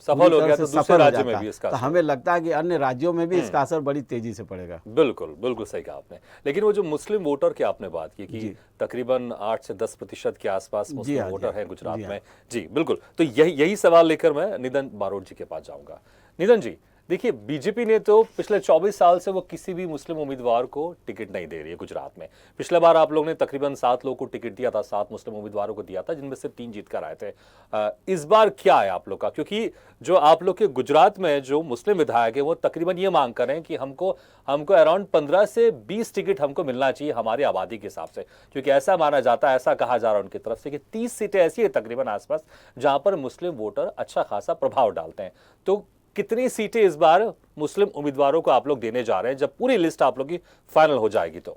सफल हो गया तो दूसरे राज्य में भी इसका तो हमें लगता है कि अन्य राज्यों में भी इसका असर बड़ी तेजी से पड़ेगा। बिल्कुल बिल्कुल सही कहा आपने। लेकिन वो जो मुस्लिम वोटर की आपने बात की कि तकरीबन 8 से 10% के आसपास मुस्लिम वोटर हैं गुजरात में। जी बिल्कुल, तो यही सवाल लेकर मैं निधन बारोट जी के पास जाऊंगा। निधन जी, देखिए बीजेपी ने तो पिछले 24 साल से वो किसी भी मुस्लिम उम्मीदवार को टिकट नहीं दे रही है गुजरात में। पिछले बार आप लोग ने तकरीबन 7 लोगों को टिकट दिया था, 7 मुस्लिम उम्मीदवारों को दिया था, जिनमें से 3 जीत कर आए थे। इस बार क्या है आप लोग का? क्योंकि जो आप लोग के गुजरात में जो मुस्लिम विधायक है वो तकरीबन ये मांग कर रहे हैं कि हमको अराउंड 15 से 20 टिकट हमको मिलना चाहिए हमारी आबादी के हिसाब से, क्योंकि ऐसा माना जाता है, ऐसा कहा जा रहा है उनकी तरफ से कि 30 सीटें ऐसी है तकरीबन आसपास जहां पर मुस्लिम वोटर अच्छा खासा प्रभाव डालते हैं। तो कितनी सीटें इस बार मुस्लिम उम्मीदवारों को आप लोग देने जा रहे हैं जब पूरी लिस्ट आप लोग की फाइनल हो जाएगी तो?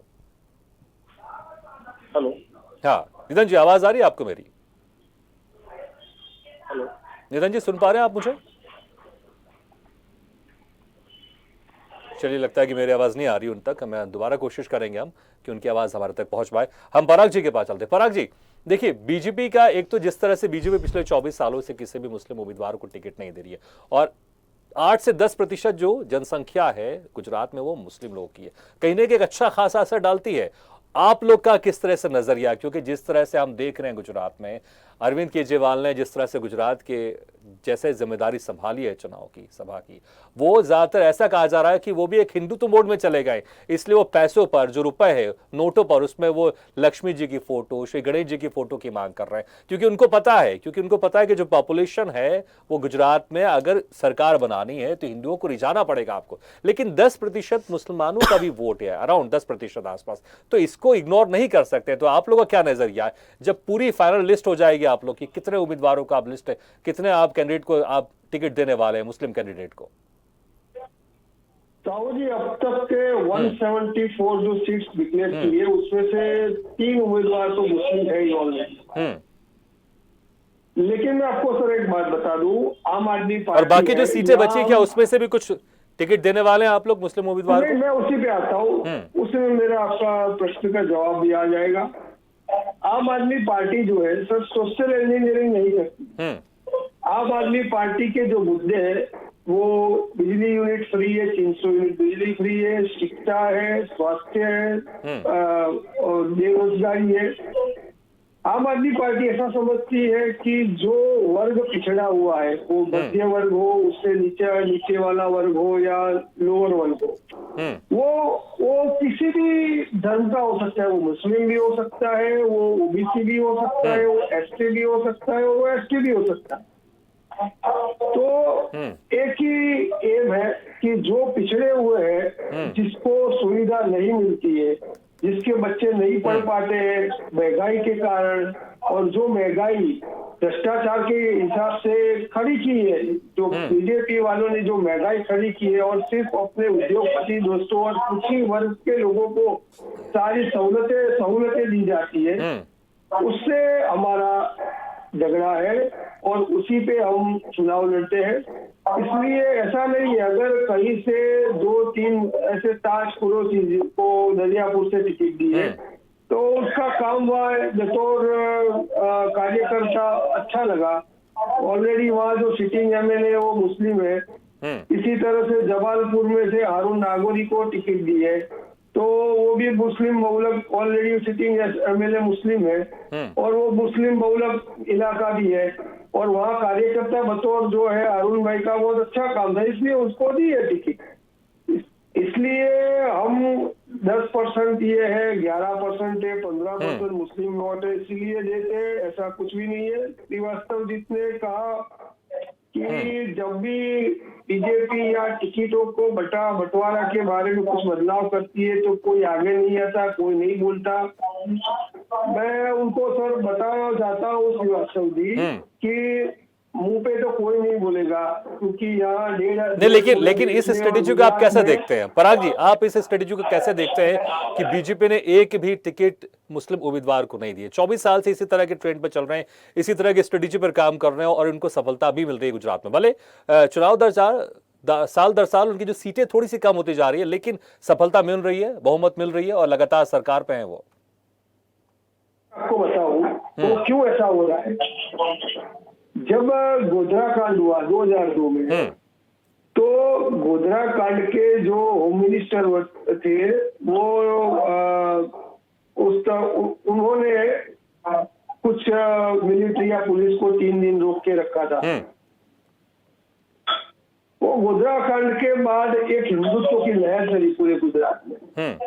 हेलो, हाँ निधन जी, आवाज आ रही है आपको मेरी? हेलो निधन जी, सुन पा रहे हैं आप मुझे? चलिए, लगता है कि मेरी आवाज नहीं आ रही उन तक। मैं दोबारा कोशिश करेंगे हम कि उनकी आवाज हमारे तक पहुंच पाए। हम पराग जी के पास चलते हैं। पराग जी, देखिए बीजेपी का एक तो जिस तरह से बीजेपी पिछले 24 सालों से किसी भी मुस्लिम उम्मीदवार को टिकट नहीं दे रही है और 8 से 10% जो जनसंख्या है गुजरात में वो मुस्लिम लोगों की है, कहीं ना कहीं एक अच्छा खासा असर डालती है। आप लोग का किस तरह से नजरिया? क्योंकि जिस तरह से हम देख रहे हैं गुजरात में अरविंद केजरीवाल ने जिस तरह से गुजरात के जैसे जिम्मेदारी संभाली है चुनाव की, सभा की, वो ज्यादातर ऐसा कहा जा रहा है कि वो भी एक हिंदुत्व मोड में चले गए, इसलिए वो पैसों पर, जो रुपए है नोटों पर, उसमें वो लक्ष्मी जी की फोटो, श्री गणेश जी की फोटो की मांग कर रहे हैं, क्योंकि उनको पता है कि जो पॉपुलेशन है वो गुजरात में अगर सरकार बनानी है तो हिंदुओं को रिझाना पड़ेगा आपको। लेकिन 10% मुसलमानों का भी वोट है, अराउंड 10% आसपास, तो इसको इग्नोर नहीं कर सकते। तो आप लोगों का क्या नजरिया है जब पूरी फाइनल लिस्ट हो जाएगी आप लोग की, कितने उम्मीदवारों का आप लिस्ट है, कितने आप कैंडिडेट को आप टिकट देने वाले हैं, मुस्लिम कैंडिडेट को? साहू जी, अब तक के 174 जो सीट्स डिक्लेयर की है उसमें से 3 उम्मीदवार तो मुस्लिम है ही ऑलरेडी। लेकिन मैं आपको सर एक बात बता दूं, आम आदमी पार्टी और बाकी जो सीटें बची क्या उसमें से भी कुछ टिकट देने वाले हैं आप लोग मुस्लिम उम्मीदवार को? मैं उसी पे आता हूँ, उसमें मेरा आपका प्रश्न का जवाब भी आ जाएगा। आम आदमी पार्टी जो है सर सोशल इंजीनियरिंग नहीं करती। आम आदमी पार्टी के जो मुद्दे हैं वो बिजली यूनिट फ्री है, 300 यूनिट बिजली फ्री है, शिक्षा है, स्वास्थ्य है और बेरोजगारी है। आम आदमी पार्टी ऐसा समझती है कि जो वर्ग पिछड़ा हुआ है, वो मध्य वर्ग हो, उससे नीचे वाला वर्ग हो या लोअर वर्ग हो, वो किसी भी धर्म का हो सकता है, वो मुस्लिम भी हो सकता है, वो ओबीसी भी हो सकता है, वो एसटी भी हो सकता है, वो एसटी भी हो सकता है। तो एक ही एम है कि जो पिछड़े हुए हैं, जिसको सुविधा नहीं मिलती है, जिसके बच्चे नहीं पढ़ पाते हैं महंगाई के कारण, और जो महंगाई भ्रष्टाचार के हिसाब से खड़ी की है, जो बीजेपी वालों ने जो महंगाई खड़ी की है और सिर्फ अपने उद्योगपति दोस्तों और कुछ ही वर्ग के लोगों को सारी सहूलतें दी जाती है, उससे हमारा झगड़ा है और उसी पे हम चुनाव लड़ते हैं। इसलिए ऐसा नहीं है, अगर कहीं से 2-3 ऐसे ताज पड़ोसी को दरियापुर से टिकट दी है तो उसका काम वह बतौर कार्यकर्ता अच्छा लगा। ऑलरेडी वहाँ जो सिटिंग एमएलए है वो मुस्लिम है। इसी तरह से जमालपुर में से हारून नागौरी को टिकट दी है तो वो भी मुस्लिम बहुलक, ऑलरेडी सिटिंग एमएलए मुस्लिम है और वो मुस्लिम बहुलक इलाका भी है और वहाँ कार्यकर्ता बतौर जो है अरुण भाई का बहुत अच्छा काम था, इसलिए उसको दी है टिकट। इसलिए हम 10% ये है, 11% है, 15% मुस्लिम वोट है, इसलिए देते हैं, ऐसा कुछ भी नहीं है। श्रीवास्तव जी ने कहा कि जब भी बीजेपी या टिकटों को बंटवारा के बारे में कुछ बदलाव करती है तो कोई आगे नहीं आता, कोई नहीं बोलता। मैं उनको सर बताना चाहता हूँ श्रीवास्तव जी कि मुंह पे तो कोई नहीं बोलेगा, क्योंकि यहाँ नहीं, लेकिन इस स्ट्रेटेजी को आप कैसे देखते हैं पराग जी? आप इस स्ट्रेटेजी को कैसे देखते हैं कि बीजेपी ने एक भी टिकट मुस्लिम उम्मीदवार को नहीं दिए? 24 साल से इसी तरह के ट्रेंड पर चल रहे हैं, इसी तरह की स्ट्रेटेजी पर काम कर रहे हैं और उनको सफलता भी मिल रही है गुजरात में। भले चुनाव साल दर साल उनकी जो सीटें थोड़ी सी कम होती जा रही है, लेकिन सफलता मिल रही है, बहुमत मिल रही है और लगातार सरकार पे है वो। आपको बताऊं तो क्यों ऐसा हो रहा है। जब गोधरा कांड हुआ 2002 में, तो गोधरा कांड के जो होम मिनिस्टर थे वो उन्होंने कुछ मिलिट्री या पुलिस को 3 दिन रोक के रखा था। वो गोधरा कांड के बाद एक हिंदुत्व की लहर चली पूरे गुजरात में।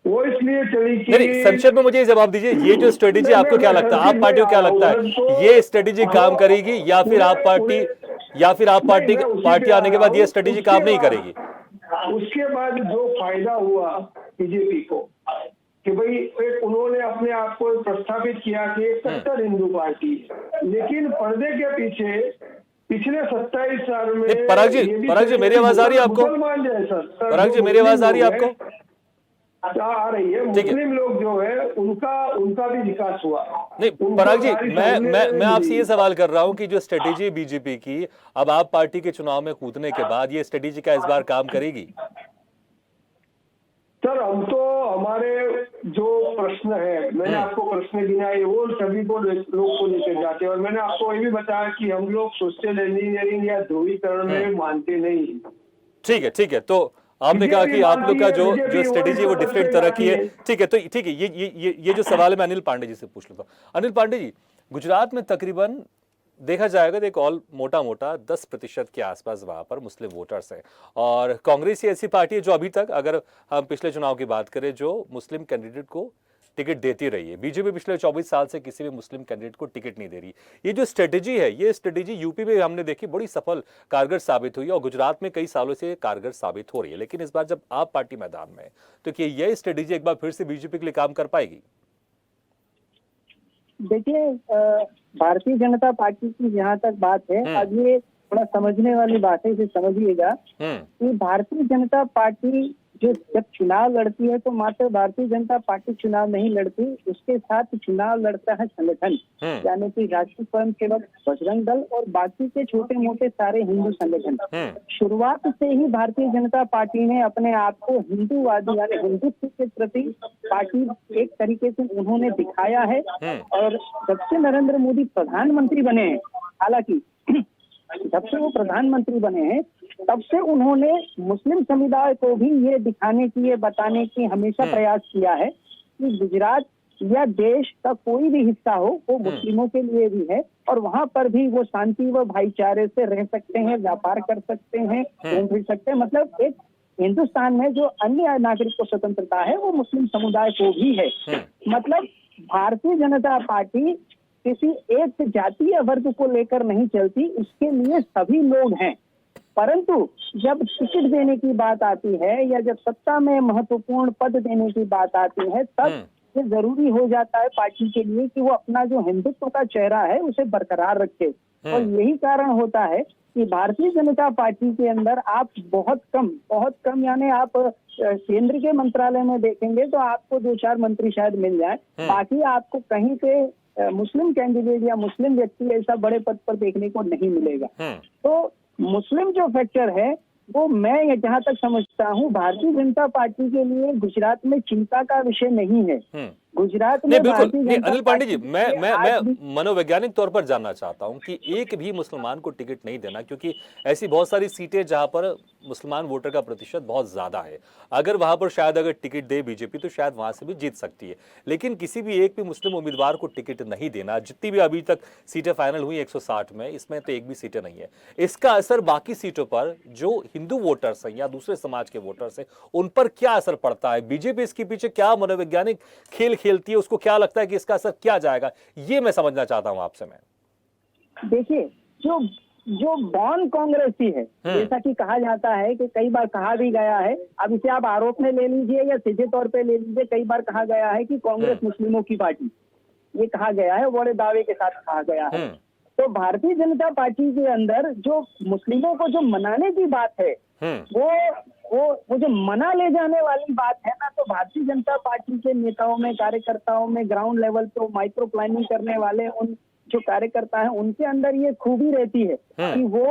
वो इसलिए चली कि संक्षेप में मुझे जवाब दीजिए, ये जो स्ट्रेटेजी आपको क्या लगता है, आप पार्टी को क्या लगता है, ये स्ट्रेटेजी काम करेगी या फिर आप पार्टी आने के बाद ये स्ट्रेटेजी काम नहीं करेगी? उसके बाद जो फायदा हुआ बीजेपी को कि भाई एक उन्होंने अपने आप को प्रस्थापित किया कि एक कट्टर हिंदू पार्टी, लेकिन पर्दे के पीछे पिछले 27 साल में पराग जी मेरी आवाज आ रही है आपको? पराग जी मेरी आवाज आ रही है आपको? आ रही है। मुस्लिम लोग जो है उनका भी विकास हुआ। नहीं पराग जी, मैं आपसे ये सवाल कर रहा हूं कि जो स्ट्रेटेजी बीजेपी की अब आप पार्टी के चुनाव में कूदने के बाद, ये स्ट्रेटेजी क्या इस बार काम करेगी? सर हम तो हमारे जो प्रश्न है, मैंने आपको प्रश्न गिनाए वो सभी को लोग को लेकर जाते हैं, और मैंने आपको ये भी बताया कि हम लोग सोशल इंजीनियरिंग या ध्रुवीकरण में मानते नहीं। ठीक है। तो आपने कहा कि आप लोग का जो स्ट्रेटेजी वो डिफरेंट तरह की है। ठीक है, ये जो सवाल है मैं अनिल पांडे जी से पूछ लेता हूँ। अनिल पांडे जी, गुजरात में तकरीबन देखा जाएगा तो एक मोटा 10% के आसपास वहां पर मुस्लिम वोटर्स हैं, और कांग्रेस ही ऐसी पार्टी है जो अभी तक, अगर हम पिछले चुनाव की बात करें, जो मुस्लिम कैंडिडेट को टिकट देती रही है। बीजेपी पिछले 24 साल से किसी भी मुस्लिम कैंडिडेट को टिकट नहीं दे रही। ये जो स्ट्रेटेजी है, ये स्ट्रेटेजी यूपी में हमने देखी बड़ी सफल कारगर साबित हुई और गुजरात में कई सालों से कारगर साबित हो रही है, लेकिन इस बार जब आप पार्टी मैदान में है तो क्या यह स्ट्रेटेजी एक बार फिर से बीजेपी के लिए काम कर पाएगी? देखिए, भारतीय जनता पार्टी की जहाँ तक बात है, अब ये थोड़ा समझने वाली बात है, इसे समझिएगा कि भारतीय जनता पार्टी जो जब चुनाव लड़ती है तो मात्र भारतीय जनता पार्टी चुनाव नहीं लड़ती, उसके साथ चुनाव लड़ता है संगठन, यानी कि राष्ट्रीय स्वयंसेवक, बजरंग दल और बाकी के छोटे मोटे सारे हिंदू संगठन। शुरुआत से ही भारतीय जनता पार्टी ने अपने आप को हिंदूवादी यानी हिंदुत्व के प्रति पार्टी एक तरीके से उन्होंने दिखाया है। और जब से नरेंद्र मोदी प्रधानमंत्री बने हैं, हालांकि जब से वो प्रधानमंत्री बने हैं तब से उन्होंने मुस्लिम समुदाय को भी ये दिखाने की, ये बताने की हमेशा प्रयास किया है कि गुजरात या देश का कोई भी हिस्सा हो वो मुस्लिमों के लिए भी है, और वहां पर भी वो शांति व भाईचारे से रह सकते हैं, व्यापार कर सकते हैं, घूम फिर सकते हैं। मतलब एक हिंदुस्तान में जो अन्य नागरिक को स्वतंत्रता है वो मुस्लिम समुदाय को भी है। मतलब भारतीय जनता पार्टी किसी एक जातीय वर्ग को लेकर नहीं चलती, उसके लिए सभी लोग हैं। परंतु जब टिकट देने की बात आती है या जब सत्ता में महत्वपूर्ण पद देने की बात आती है, तब ये जरूरी हो जाता है पार्टी के लिए कि वो अपना जो हिंदुत्व का चेहरा है उसे बरकरार रखे। और यही कारण होता है कि भारतीय जनता पार्टी के अंदर आप बहुत कम यानी आप केंद्र के मंत्रालय में देखेंगे तो आपको 2-4 मंत्री शायद मिल जाए, बाकी आपको कहीं पे मुस्लिम कैंडिडेट या मुस्लिम व्यक्ति ऐसा बड़े पद पर देखने को नहीं मिलेगा। तो मुस्लिम जो फैक्टर है वो मैं जहाँ तक समझता हूँ भारतीय जनता पार्टी के लिए गुजरात में चिंता का विषय नहीं है। गुजरात में बिल्कुल नहीं। अनिल पांडे जी, मैं मनोवैज्ञानिक तौर पर जानना चाहता हूं कि एक भी मुसलमान को टिकट नहीं देना, क्योंकि ऐसी बहुत सारी सीटें जहां पर मुसलमान वोटर का प्रतिशत बहुत ज्यादा है, अगर वहां पर शायद अगर टिकट दे बीजेपी तो शायद वहां से भी जीत सकती है, लेकिन किसी भी एक भी मुस्लिम उम्मीदवार को टिकट नहीं देना, जितनी भी अभी तक सीटें फाइनल हुई 160 में, इसमें तो एक भी सीटें नहीं है। इसका असर बाकी सीटों पर जो हिंदू वोटर्स हैं या दूसरे समाज के वोटर्स हैं उन पर क्या असर पड़ता है? बीजेपी इसके पीछे क्या मनोवैज्ञानिक खेल खेलती है, उसको क्या लगता है कि इसका असर क्या जाएगा, ये मैं समझना चाहता हूं आपसे। मैं देखिए, जो बॉर्न कांग्रेसी है, जैसा कि कहा जाता है कि कई बार कहा भी गया है, अब इसे आप आरोप में ले लीजिए या सीधे तौर पे ले लीजिए, कई बार कहा गया है कि कांग्रेस मुस्लिमों की पार्टी, ये कहा गया है, बड़े दावे के साथ कहा गया है। तो भारतीय जनता पार्टी के अंदर जो मुस्लिमों को जो मनाने की बात है, वो जो मना ले जाने वाली बात है ना, तो भारतीय जनता पार्टी के नेताओं में, कार्यकर्ताओं में, ग्राउंड लेवल पे माइक्रो प्लानिंग करने वाले उन जो कार्यकर्ता हैं, उनके अंदर ये खूबी रहती है कि वो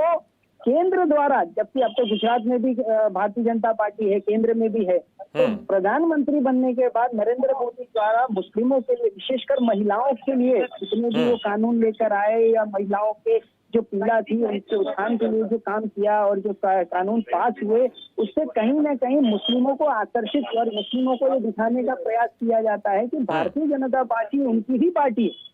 केंद्र द्वारा, जबकि अब तो गुजरात में भी भारतीय जनता पार्टी है, केंद्र में भी है, तो प्रधानमंत्री बनने के बाद नरेंद्र मोदी द्वारा मुस्लिमों के लिए, विशेषकर महिलाओं के लिए जितने भी वो कानून लेकर आए या महिलाओं के जो पीड़ा थी उनके उत्थान के लिए जो काम किया और जो कानून पास हुए, उससे कहीं ना कहीं मुस्लिमों को आकर्षित और मुस्लिमों को ये दिखाने का प्रयास किया जाता है कि भारतीय जनता पार्टी उनकी ही पार्टी है।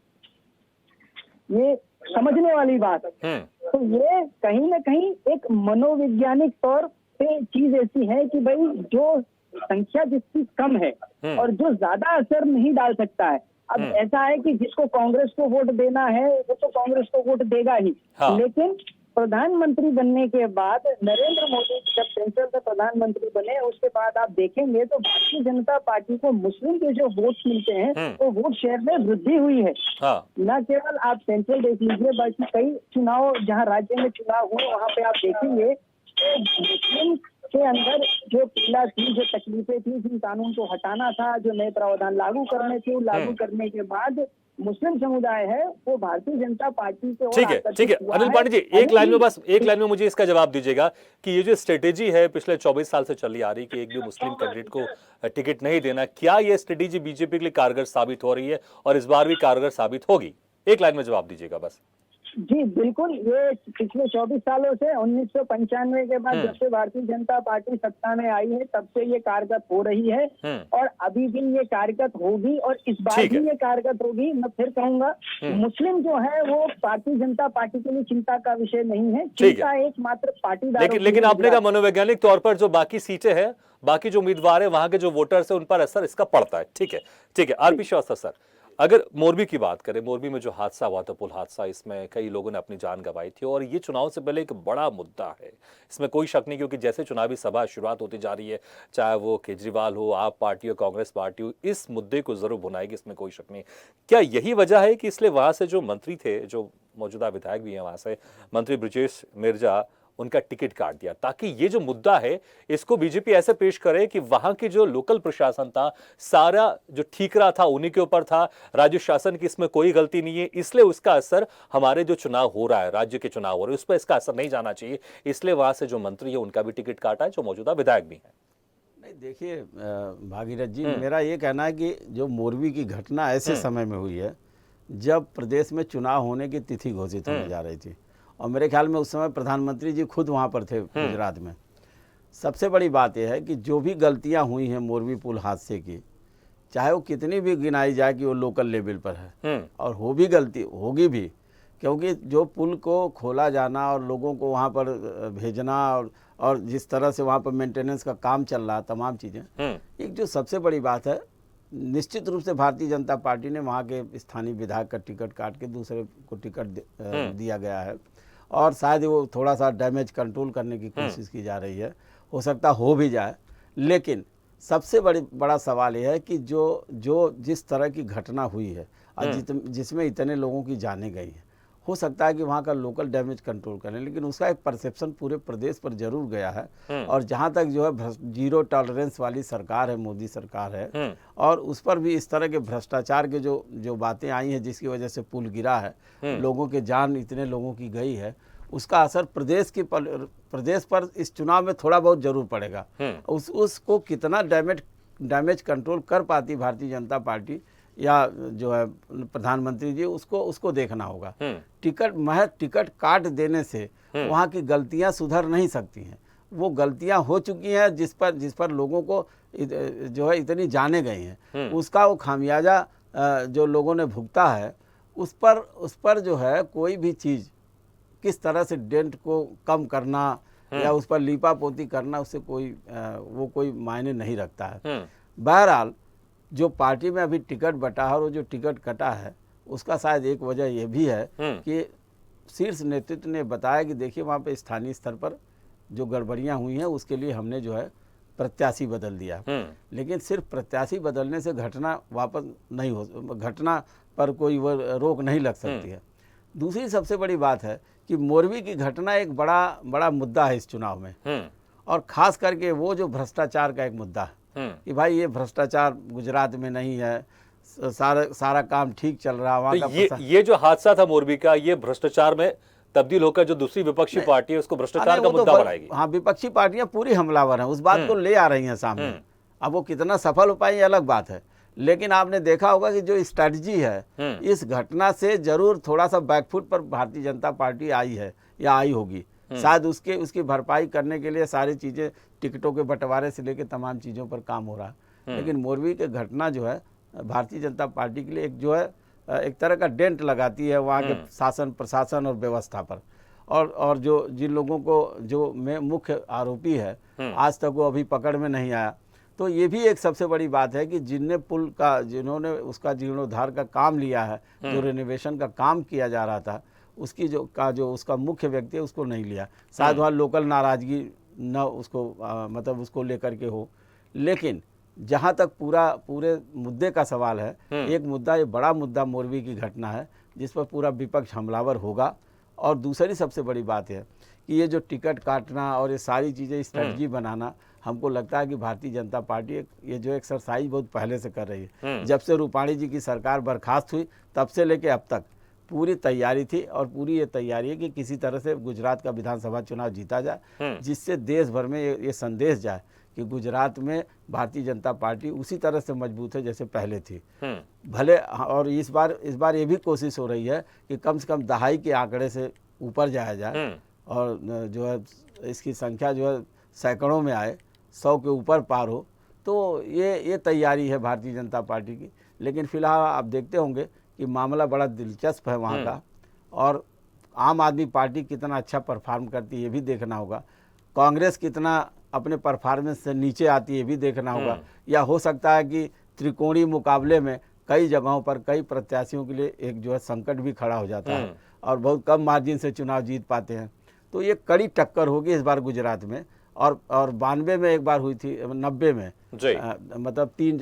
ये समझने वाली बात है। तो ये कहीं ना कहीं एक मनोवैज्ञानिक तौर पे चीज ऐसी है कि भाई जो संख्या जिसकी कम है और जो ज्यादा असर नहीं डाल सकता है, अब ऐसा है कि जिसको कांग्रेस को वोट देना है वो तो कांग्रेस को वोट देगा ही, लेकिन प्रधानमंत्री बनने के बाद नरेंद्र मोदी जब सेंट्रल से प्रधानमंत्री बने उसके बाद आप देखेंगे तो भारतीय जनता पार्टी को मुस्लिम के जो वोट मिलते हैं तो वोट शेयर में वृद्धि हुई है। न केवल आप सेंट्रल देख लीजिए बल्कि कई चुनाव जहां राज्य में चुनाव हुए वहां पे आप देखेंगे तो मुस्लिम के अंदर जो पीड़ा थी, जो तकलीफें थी, जिन कानून को हटाना था, जो नए प्रावधान लागू करने थे, लागू करने के बाद मुस्लिम समुदाय है वो भारतीय जनता पार्टी से। ठीक है अनिल पांडे जी, एक लाइन में मुझे इसका जवाब दीजिएगा कि ये जो स्ट्रेटेजी है पिछले 24 साल से चली आ रही कि एक भी मुस्लिम कैंडिडेट को टिकट नहीं देना, क्या ये स्ट्रेटेजी बीजेपी के लिए कारगर साबित हो रही है और इस बार भी कारगर साबित होगी? एक लाइन में जवाब दीजिएगा बस। जी बिल्कुल, ये पिछले 24 सालों से 1995 के बाद जब से भारतीय जनता पार्टी सत्ता में आई है तब से ये कारगर हो रही है और अभी भी ये कारगर होगी और इस बार भी ये कारगर होगी। मैं फिर कहूंगा मुस्लिम जो है वो भारतीय जनता पार्टी के लिए चिंता का विषय नहीं है, चिंता एकमात्र पार्टीदार। लेकिन आपने कहा मनोवैज्ञानिक तौर पर जो बाकी सीटें हैं, बाकी जो उम्मीदवार है, वहां के जो वोटर्स है, उन पर असर इसका पड़ता है। ठीक है आरपी श्रीवास्तव सर, अगर मोरबी की बात करें, मोरबी में जो हादसा हुआ था, पुल हादसा, इसमें कई लोगों ने अपनी जान गंवाई थी और ये चुनाव से पहले एक बड़ा मुद्दा है, इसमें कोई शक नहीं, क्योंकि जैसे चुनावी सभा शुरुआत होती जा रही है, चाहे वो केजरीवाल हो, आप पार्टी हो, कांग्रेस पार्टी हो, इस मुद्दे को जरूर भुनाएगी, इसमें कोई शक नहीं। क्या यही वजह है कि इसलिए वहां से जो मंत्री थे, जो मौजूदा विधायक भी हैं वहां से, मंत्री ब्रजेश मिर्जा, उनका टिकट काट दिया ताकि ये जो मुद्दा है इसको बीजेपी ऐसे पेश करे कि वहां की जो लोकल प्रशासन था, सारा जो ठीकरा था उन्हीं के ऊपर था, राज्य शासन की इसमें कोई गलती नहीं है, इसलिए उसका असर हमारे जो चुनाव हो रहा है, राज्य के चुनाव हो रहे हैं, उस पर इसका असर नहीं जाना चाहिए, इसलिए वहां से जो मंत्री है उनका भी टिकट काटा है, जो मौजूदा विधायक भी है। नहीं देखिए भागीरथ जी, मेरा ये कहना है कि जो मोरबी की घटना ऐसे समय में हुई है जब प्रदेश में चुनाव होने की तिथि घोषित होने जा रही थी और मेरे ख्याल में उस समय प्रधानमंत्री जी खुद वहाँ पर थे गुजरात में। सबसे बड़ी बात यह है कि जो भी गलतियाँ हुई हैं मोरबी पुल हादसे की, चाहे वो कितनी भी गिनाई जाए कि वो लोकल लेवल पर है और हो भी गलती होगी भी, क्योंकि जो पुल को खोला जाना और लोगों को वहाँ पर भेजना और जिस तरह से वहाँ पर मेंटेनेंस का काम चल रहा, तमाम चीज़ें, एक जो सबसे बड़ी बात है, निश्चित रूप से भारतीय जनता पार्टी ने वहाँ के स्थानीय विधायक का टिकट काट के दूसरे को टिकट दिया गया है और शायद वो थोड़ा सा डैमेज कंट्रोल करने की कोशिश की जा रही है, हो सकता हो भी जाए। लेकिन सबसे बड़ा सवाल यह है कि जिस तरह की घटना हुई है और जिसमें इतने लोगों की जानें गई हैं, हो सकता है कि वहाँ का लोकल डैमेज कंट्रोल करें, लेकिन उसका एक परसेप्शन पूरे प्रदेश पर जरूर गया है और जहाँ तक जो है जीरो टॉलरेंस वाली सरकार है, मोदी सरकार है, और उस पर भी इस तरह के भ्रष्टाचार के जो बातें आई हैं जिसकी वजह से पुल गिरा है, लोगों के जान इतने लोगों की गई है, उसका असर प्रदेश पर इस चुनाव में थोड़ा बहुत जरूर पड़ेगा। उसको कितना डैमेज कंट्रोल कर पाती भारतीय जनता पार्टी या जो है प्रधानमंत्री जी, उसको देखना होगा। महज टिकट काट देने से वहाँ की गलतियाँ सुधर नहीं सकती हैं। वो गलतियाँ हो चुकी हैं जिस पर लोगों को जो है इतनी जाने गई हैं, उसका वो खामियाजा जो लोगों ने भुगता है, उस पर जो है कोई भी चीज़ किस तरह से डेंट को कम करना या उस पर लीपा पोती करना, उससे कोई मायने नहीं रखता है। बहरहाल जो पार्टी में अभी टिकट बटा है और जो टिकट कटा है, उसका शायद एक वजह यह भी है कि शीर्ष नेतृत्व ने बताया कि देखिए वहाँ पे स्थानीय स्तर पर जो गड़बड़ियाँ हुई हैं उसके लिए हमने जो है प्रत्याशी बदल दिया। लेकिन सिर्फ प्रत्याशी बदलने से घटना वापस नहीं हो, घटना पर कोई रोक नहीं लग सकती है। दूसरी सबसे बड़ी बात है कि मोरबी की घटना एक बड़ा मुद्दा है इस चुनाव में, और खास करके वो जो भ्रष्टाचार का एक मुद्दा है कि भाई ये भ्रष्टाचार गुजरात में नहीं है, सारा काम ठीक चल रहा वहाँ तो का ये जो हादसा था मोरबी का, ये भ्रष्टाचार में तब्दील होकर जो दूसरी विपक्षी पार्टी है उसको भ्रष्टाचार का मुद्दा बनाएगी। हाँ, विपक्षी पार्टियां पूरी हमलावर हैं, उस बात को ले आ रही हैं सामने। अब वो कितना सफल हो पाई अलग बात है, लेकिन आपने देखा होगा कि जो स्ट्रेटजी है इस घटना से जरूर थोड़ा सा बैकफुट पर भारतीय जनता पार्टी आई है या आई होगी। शायद उसकी भरपाई करने के लिए सारी चीज़ें, टिकटों के बंटवारे से लेकर तमाम चीज़ों पर काम हो रहा है। लेकिन मोरबी की घटना जो है भारतीय जनता पार्टी के लिए एक तरह का डेंट लगाती है वहाँ के शासन प्रशासन और व्यवस्था पर। और जो जिन लोगों को जो मुख्य आरोपी है आज तक वो अभी पकड़ में नहीं आया, तो ये भी एक सबसे बड़ी बात है कि जिन्होंने उसका जीर्णोद्धार का काम लिया है, जो रेनोवेशन का काम किया जा रहा था, जो उसका मुख्य व्यक्ति है उसको नहीं लिया। शायद वहाँ लोकल नाराजगी न उसको उसको लेकर के हो। लेकिन जहाँ तक पूरे मुद्दे का सवाल है, एक मुद्दा, ये बड़ा मुद्दा मोरबी की घटना है जिस पर पूरा विपक्ष हमलावर होगा। और दूसरी सबसे बड़ी बात है कि ये जो टिकट काटना और ये सारी चीज़ें स्ट्रेटजी बनाना, हमको लगता है कि भारतीय जनता पार्टी ये जो एक्सरसाइज बहुत पहले से कर रही है। जब से रूपाणी जी की सरकार बर्खास्त हुई तब से लेके अब तक पूरी तैयारी थी, और पूरी ये तैयारी है कि किसी तरह से गुजरात का विधानसभा चुनाव जीता जाए, जिससे देश भर में ये संदेश जाए कि गुजरात में भारतीय जनता पार्टी उसी तरह से मजबूत है जैसे पहले थी। भले, और इस बार ये भी कोशिश हो रही है कि कम से कम दहाई के आंकड़े से ऊपर जाया जाए, और जो है इसकी संख्या जो है सैकड़ों में आए, 100 के ऊपर पार हो। तो ये तैयारी है भारतीय जनता पार्टी की। लेकिन फिलहाल आप देखते होंगे कि मामला बड़ा दिलचस्प है वहाँ का, और आम आदमी पार्टी कितना अच्छा परफॉर्म करती है ये भी देखना होगा, कांग्रेस कितना अपने परफॉर्मेंस से नीचे आती है ये भी देखना होगा, या हो सकता है कि त्रिकोणीय मुकाबले में कई जगहों पर कई प्रत्याशियों के लिए एक जो है संकट भी खड़ा हो जाता है और बहुत कम मार्जिन से चुनाव जीत पाते हैं। तो ये कड़ी टक्कर होगी इस बार गुजरात में। और 92 में एक बार हुई थी, 90 में मतलब तीन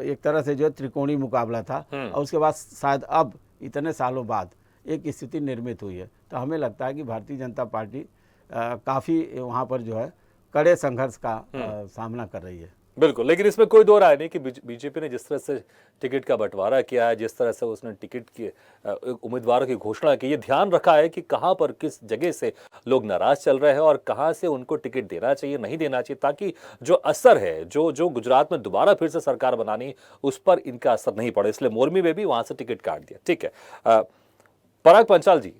एक तरह से जो है त्रिकोणीय मुकाबला था, और उसके बाद शायद अब इतने सालों बाद एक स्थिति निर्मित हुई है। तो हमें लगता है कि भारतीय जनता पार्टी काफ़ी वहाँ पर जो है कड़े संघर्ष का सामना कर रही है। बिल्कुल, लेकिन इसमें कोई दो राय नहीं कि बीजेपी ने जिस तरह से टिकट का बंटवारा किया है, जिस तरह से उसने टिकट की उम्मीदवारों की घोषणा की, ये ध्यान रखा है कि कहां पर किस जगह से लोग नाराज चल रहे हैं और कहां से उनको टिकट देना चाहिए, नहीं देना चाहिए, ताकि जो असर है, जो गुजरात में दोबारा फिर से सरकार बनानी, उस पर इनका असर नहीं पड़े। इसलिए मोरबी में भी वहां से टिकट काट दिया। ठीक है, पराग पंचाल जी,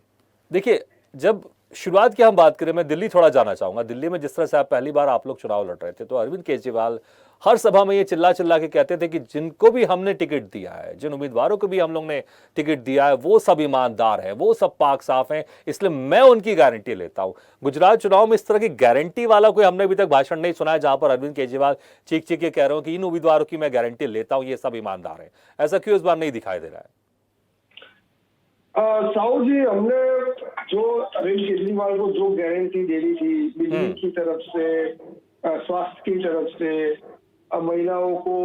देखिए, जब शुरुआत की हम बात करें, मैं दिल्ली थोड़ा जाना चाहूंगा। दिल्ली में जिस तरह से पहली बार आप लोग चुनाव लड़ रहे थे, तो अरविंद केजरीवाल हर सभा में ये चिल्ला के कहते थे कि जिनको भी हमने टिकट दिया है, जिन उम्मीदवारों को भी हम लोग ने टिकट दिया है, वो सब ईमानदार है, वो सब पाक साफ हैं, इसलिए मैं उनकी गारंटी लेता हूं। गुजरात चुनाव में इस तरह की गारंटी वाला कोई हमने अभी तक भाषण नहीं सुना है जहां पर अरविंद केजरीवाल चीख के कह रहे हो कि इन उम्मीदवारों की मैं गारंटी लेता हूं, ये सब ईमानदार है। ऐसा क्यों इस बार नहीं दिखाई दे रहा है? साहू जी, हमने जो अरविंद केजरीवाल को जो गारंटी देनी थी, बिजली की तरफ से, स्वास्थ्य की तरफ से, महिलाओं को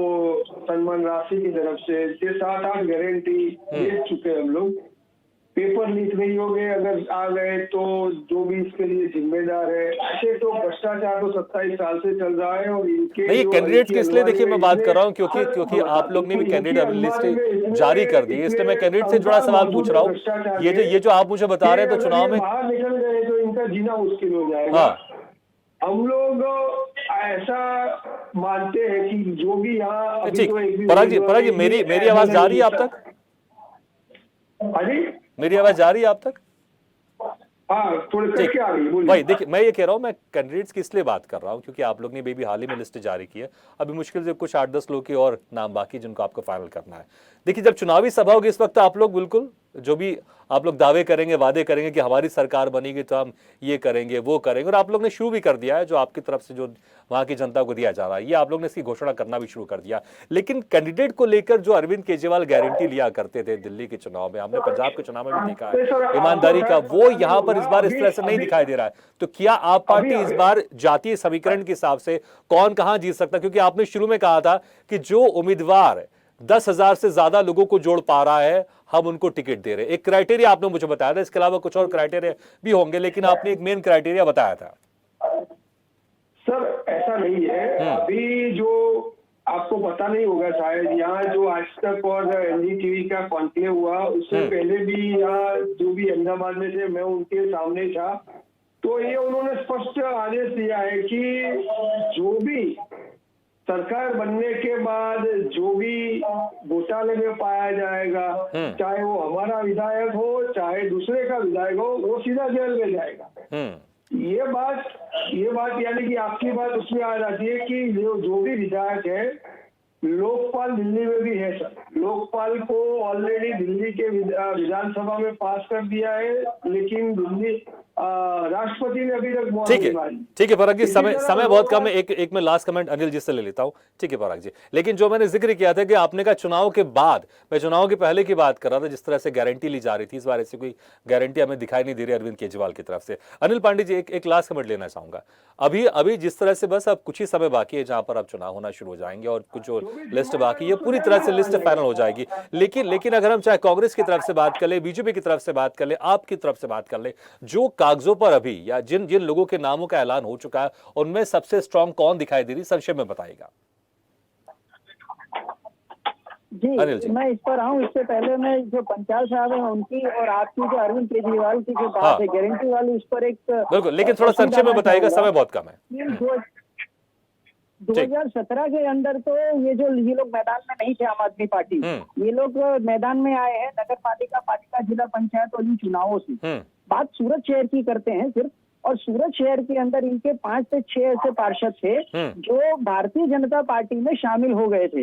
सम्मान राशि की तरफ से 7-8 गारंटी दे चुके हम लोग। पेपर लीक नहीं हो गए, अगर आ गए तो जो भी इसके लिए जिम्मेदार है। ऐसे तो भ्रष्टाचार तो 27 साल से चल रहा है, और इनके नहीं, कैंडिडेट्स के इसलिए देखिए मैं बात कर रहा हूँ क्योंकि आप लोग ने भी कैंडिडेट लिस्ट जारी कर दी, इसलिए मैं कैंडिडेट से जुड़ा सवाल पूछ रहा हूँ। ये जो आप मुझे बता रहे हैं, तो चुनाव में बाहर निकल गए तो इनका जीना मुश्किल हो जाएगा। हम लोग ऐसा मानते हैं कि जो भी यहाँ, ठीक, पराग जी, मेरी आवाज जा रही है आप तक? मेरी आवाज जा रही है आप तक? हाँ, थोड़ी कट आ रही है। भाई देखिए, मैं ये कह रहा हूँ, मैं कैंडिडेट्स की इसलिए बात कर रहा हूँ क्योंकि आप लोग ने भी हाल ही में लिस्ट जारी की है। अभी मुश्किल से कुछ 8-10 लोग के और नाम बाकी जिनको आपको फाइनल करना है। देखिए, जब चुनावी सभा होगी इस वक्त आप लोग बिल्कुल जो भी आप लोग दावे करेंगे, वादे करेंगे कि हमारी सरकार बनेगी तो हम ये करेंगे, वो करेंगे, और आप लोग ने शुरू भी कर दिया है जो आपकी तरफ से जो वहां की जनता को दिया जा रहा है, ये आप लोग ने इसकी घोषणा करना भी शुरू कर दिया। लेकिन कैंडिडेट को लेकर जो अरविंद केजरीवाल गारंटी लिया करते थे दिल्ली के चुनाव में, हमने पंजाब के चुनाव में भी देखा है ईमानदारी का, वो यहाँ पर इस बार इस तरह से नहीं दिखाई दे रहा है। तो क्या आप पार्टी इस बार जातीय समीकरण के हिसाब से कौन कहां जीत सकता है? क्योंकि आपने शुरू में कहा था कि जो उम्मीदवार 10,000 से ज्यादा लोगों को जोड़ पा रहा है, हम उनको टिकट दे रहे हैं। एक क्राइटेरिया आपने मुझे बताया था, इसके अलावा कुछ और क्राइटेरिया भी होंगे, लेकिन आपने एक मेन क्राइटेरिया बताया था। सर ऐसा नहीं है, अभी जो आपको पता नहीं होगा शायद, यहाँ जो आज तक और एनडीटीवी का कॉन्क्लेव हुआ उससे पहले भी यहाँ जो भी अहमदाबाद में थे, मैं उनके सामने था, तो ये उन्होंने स्पष्ट आदेश दिया है कि जो भी सरकार बनने के बाद जो भी घोटाले में पाया जाएगा, चाहे वो हमारा विधायक हो चाहे दूसरे का विधायक हो, वो सीधा जेल में जाएगा। ये बात यानी कि आपकी बात उसमें आ जाती है कि जो भी विधायक है, लोकपाल दिल्ली में भी है सर, लोकपाल को ऑलरेडी दिल्ली के विधानसभा में पास कर दिया है, लेकिन दिल्ली राष्ट्रपति ने अभी तक ठीक है पराग जी, समय बहुत कम है, एक मैं लास्ट कमेंट अनिल जी से ले लेता हूं। ठीक है पराग जी, लेकिन जो मैंने जिक्र किया था कि आपने कहा चुनाव के बाद, मैं चुनाव के पहले की बात कर रहा था, जिस तरह से गारंटी ली जा रही थी, इस बार ऐसी कोई गारंटी हमें दिखाई नहीं दे रही अरविंद केजरीवाल की तरफ से। अनिल पांडे जी, एक लास्ट कमेंट लेना चाहूंगा। अभी जिस तरह से बस अब कुछ ही समय बाकी है जहां पर अब चुनाव होना शुरू हो जाएंगे और कुछ जो लिस्ट बाकी है पूरी तरह से लिस्ट फाइनल हो जाएगी, लेकिन अगर हम चाहे कांग्रेस की तरफ से बात कर ले, बीजेपी की तरफ से बात कर ले, आपकी तरफ से बात कर ले, जो कागजों पर अभी या जिन लोगों के नामों का ऐलान हो चुका है, उनमें सबसे स्ट्रांग कौन दिखाई दे रही, संक्षेप में बताइएगा। जी, मैं इस पर आऊँ इससे पहले मैं जो पंचाल साहब है उनकी और आपकी जो अरविंद केजरीवाल की जो बात है गारंटी वाली, उस पर एक बिल्कुल, लेकिन थोड़ा संक्षेप में बताइएगा, समय बहुत कम है। 2017 के अंदर तो ये लोग मैदान में नहीं थे, आम आदमी पार्टी, ये लोग मैदान में आए हैं नगर पालिका जिला पंचायत और इन चुनावों से। बात सूरत शहर की करते हैं सिर्फ, और सूरत शहर के अंदर इनके 5 से 6 ऐसे पार्षद थे जो भारतीय जनता पार्टी में शामिल हो गए थे।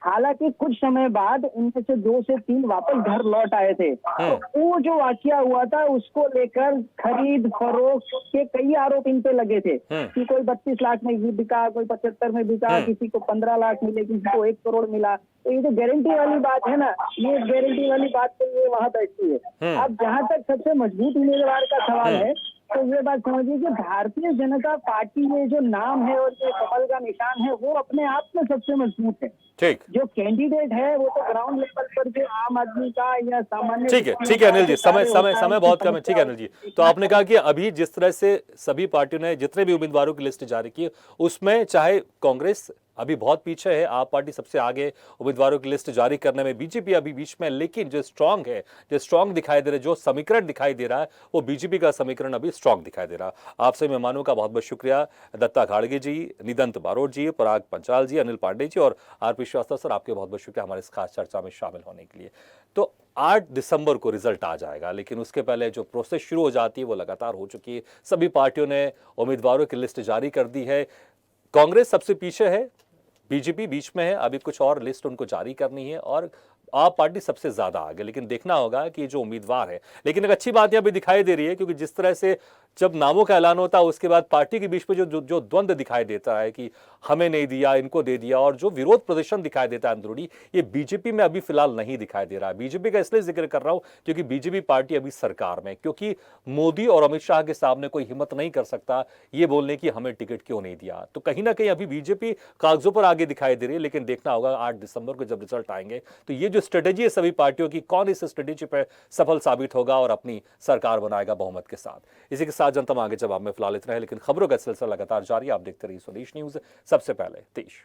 हालांकि कुछ समय बाद इनमें से 2 से 3 वापस घर लौट आए थे। तो वो जो वाकया हुआ था उसको लेकर खरीद फरोख्त के कई आरोप इन पे लगे थे कि कोई 32 लाख में बिका, कोई 75 में बिका, किसी को 15 लाख मिले, किसी को 1 करोड़ मिला। तो ये जो गारंटी वाली बात है ना, ये गारंटी वाली बात तो ये वहां बैठती है। अब जहां तक सबसे मजबूत उम्मीदवार का सवाल है, तो ये बात समझिए कि भारतीय जनता पार्टी में जो नाम है और जो कमल का निशान है वो अपने आप में सबसे मजबूत है। ठीक, जो कैंडिडेट है वो तो ग्राउंड लेवल पर जो आम आदमी का या सामान्य, ठीक है अनिल जी, समय बहुत कम है। ठीक है अनिल जी, तो आपने कहा कि अभी जिस तरह से सभी पार्टियों ने जितने भी उम्मीदवारों की लिस्ट जारी की, उसमें चाहे कांग्रेस अभी बहुत पीछे है, आप पार्टी सबसे आगे उम्मीदवारों की लिस्ट जारी करने में, बीजेपी अभी बीच में, लेकिन जो स्ट्रांग है, जो स्ट्रांग दिखाई दे रहा है, जो समीकरण दिखाई दे रहा है, वो बीजेपी का समीकरण अभी स्ट्रांग दिखाई दे रहा है। आपसे मेहमानों का बहुत बहुत शुक्रिया, दत्ता घाड़गे जी, निदंत बारोट जी, पराग पंचाल जी, अनिल पांडे जी और आरपी श्रीवास्तव सर, आपके बहुत बहुत शुक्रिया हमारे इस खास चर्चा में शामिल होने के लिए। तो 8 दिसंबर को रिजल्ट आ जाएगा, लेकिन उसके पहले जो प्रोसेस शुरू हो जाती है वो लगातार हो चुकी है। सभी पार्टियों ने उम्मीदवारों की लिस्ट जारी कर दी है। कांग्रेस सबसे पीछे है, बीजेपी बीच में है, अभी कुछ और लिस्ट उनको जारी करनी है, और आप पार्टी सबसे ज्यादा आगे। लेकिन देखना होगा कि जो उम्मीदवार है, लेकिन एक अच्छी बात यहां भी दिखाई दे रही है, क्योंकि जिस तरह से जब नामों का ऐलान होता है उसके बाद पार्टी के बीच में जो द्वंद्व दिखाई देता है कि हमें नहीं दिया, इनको दे दिया, और जो विरोध प्रदर्शन दिखाई देता है अंदरूनी, ये बीजेपी में अभी फिलहाल नहीं दिखाई दे रहा है। बीजेपी का इसलिए जिक्र कर रहा हूं क्योंकि बीजेपी पार्टी अभी सरकार में, क्योंकि मोदी और अमित शाह के सामने कोई हिम्मत नहीं कर सकता ये बोलने की हमें टिकट क्यों नहीं दिया। तो कहीं ना कहीं अभी बीजेपी कागजों पर आगे दिखाई दे रही है, लेकिन देखना होगा 8 दिसंबर को जब रिजल्ट आएंगे तो ये जो स्ट्रेटेजी है सभी पार्टियों की, कौन इस स्ट्रेटेजी पर सफल साबित होगा और अपनी सरकार बनाएगा बहुमत के साथ। इसी के साथ जनता आगे जवाब में फिलहाल इतना है, लेकिन खबरों का सिलसिला लगातार जारी। आप देखते रहिए स्वदेश न्यूज, सबसे पहले देश।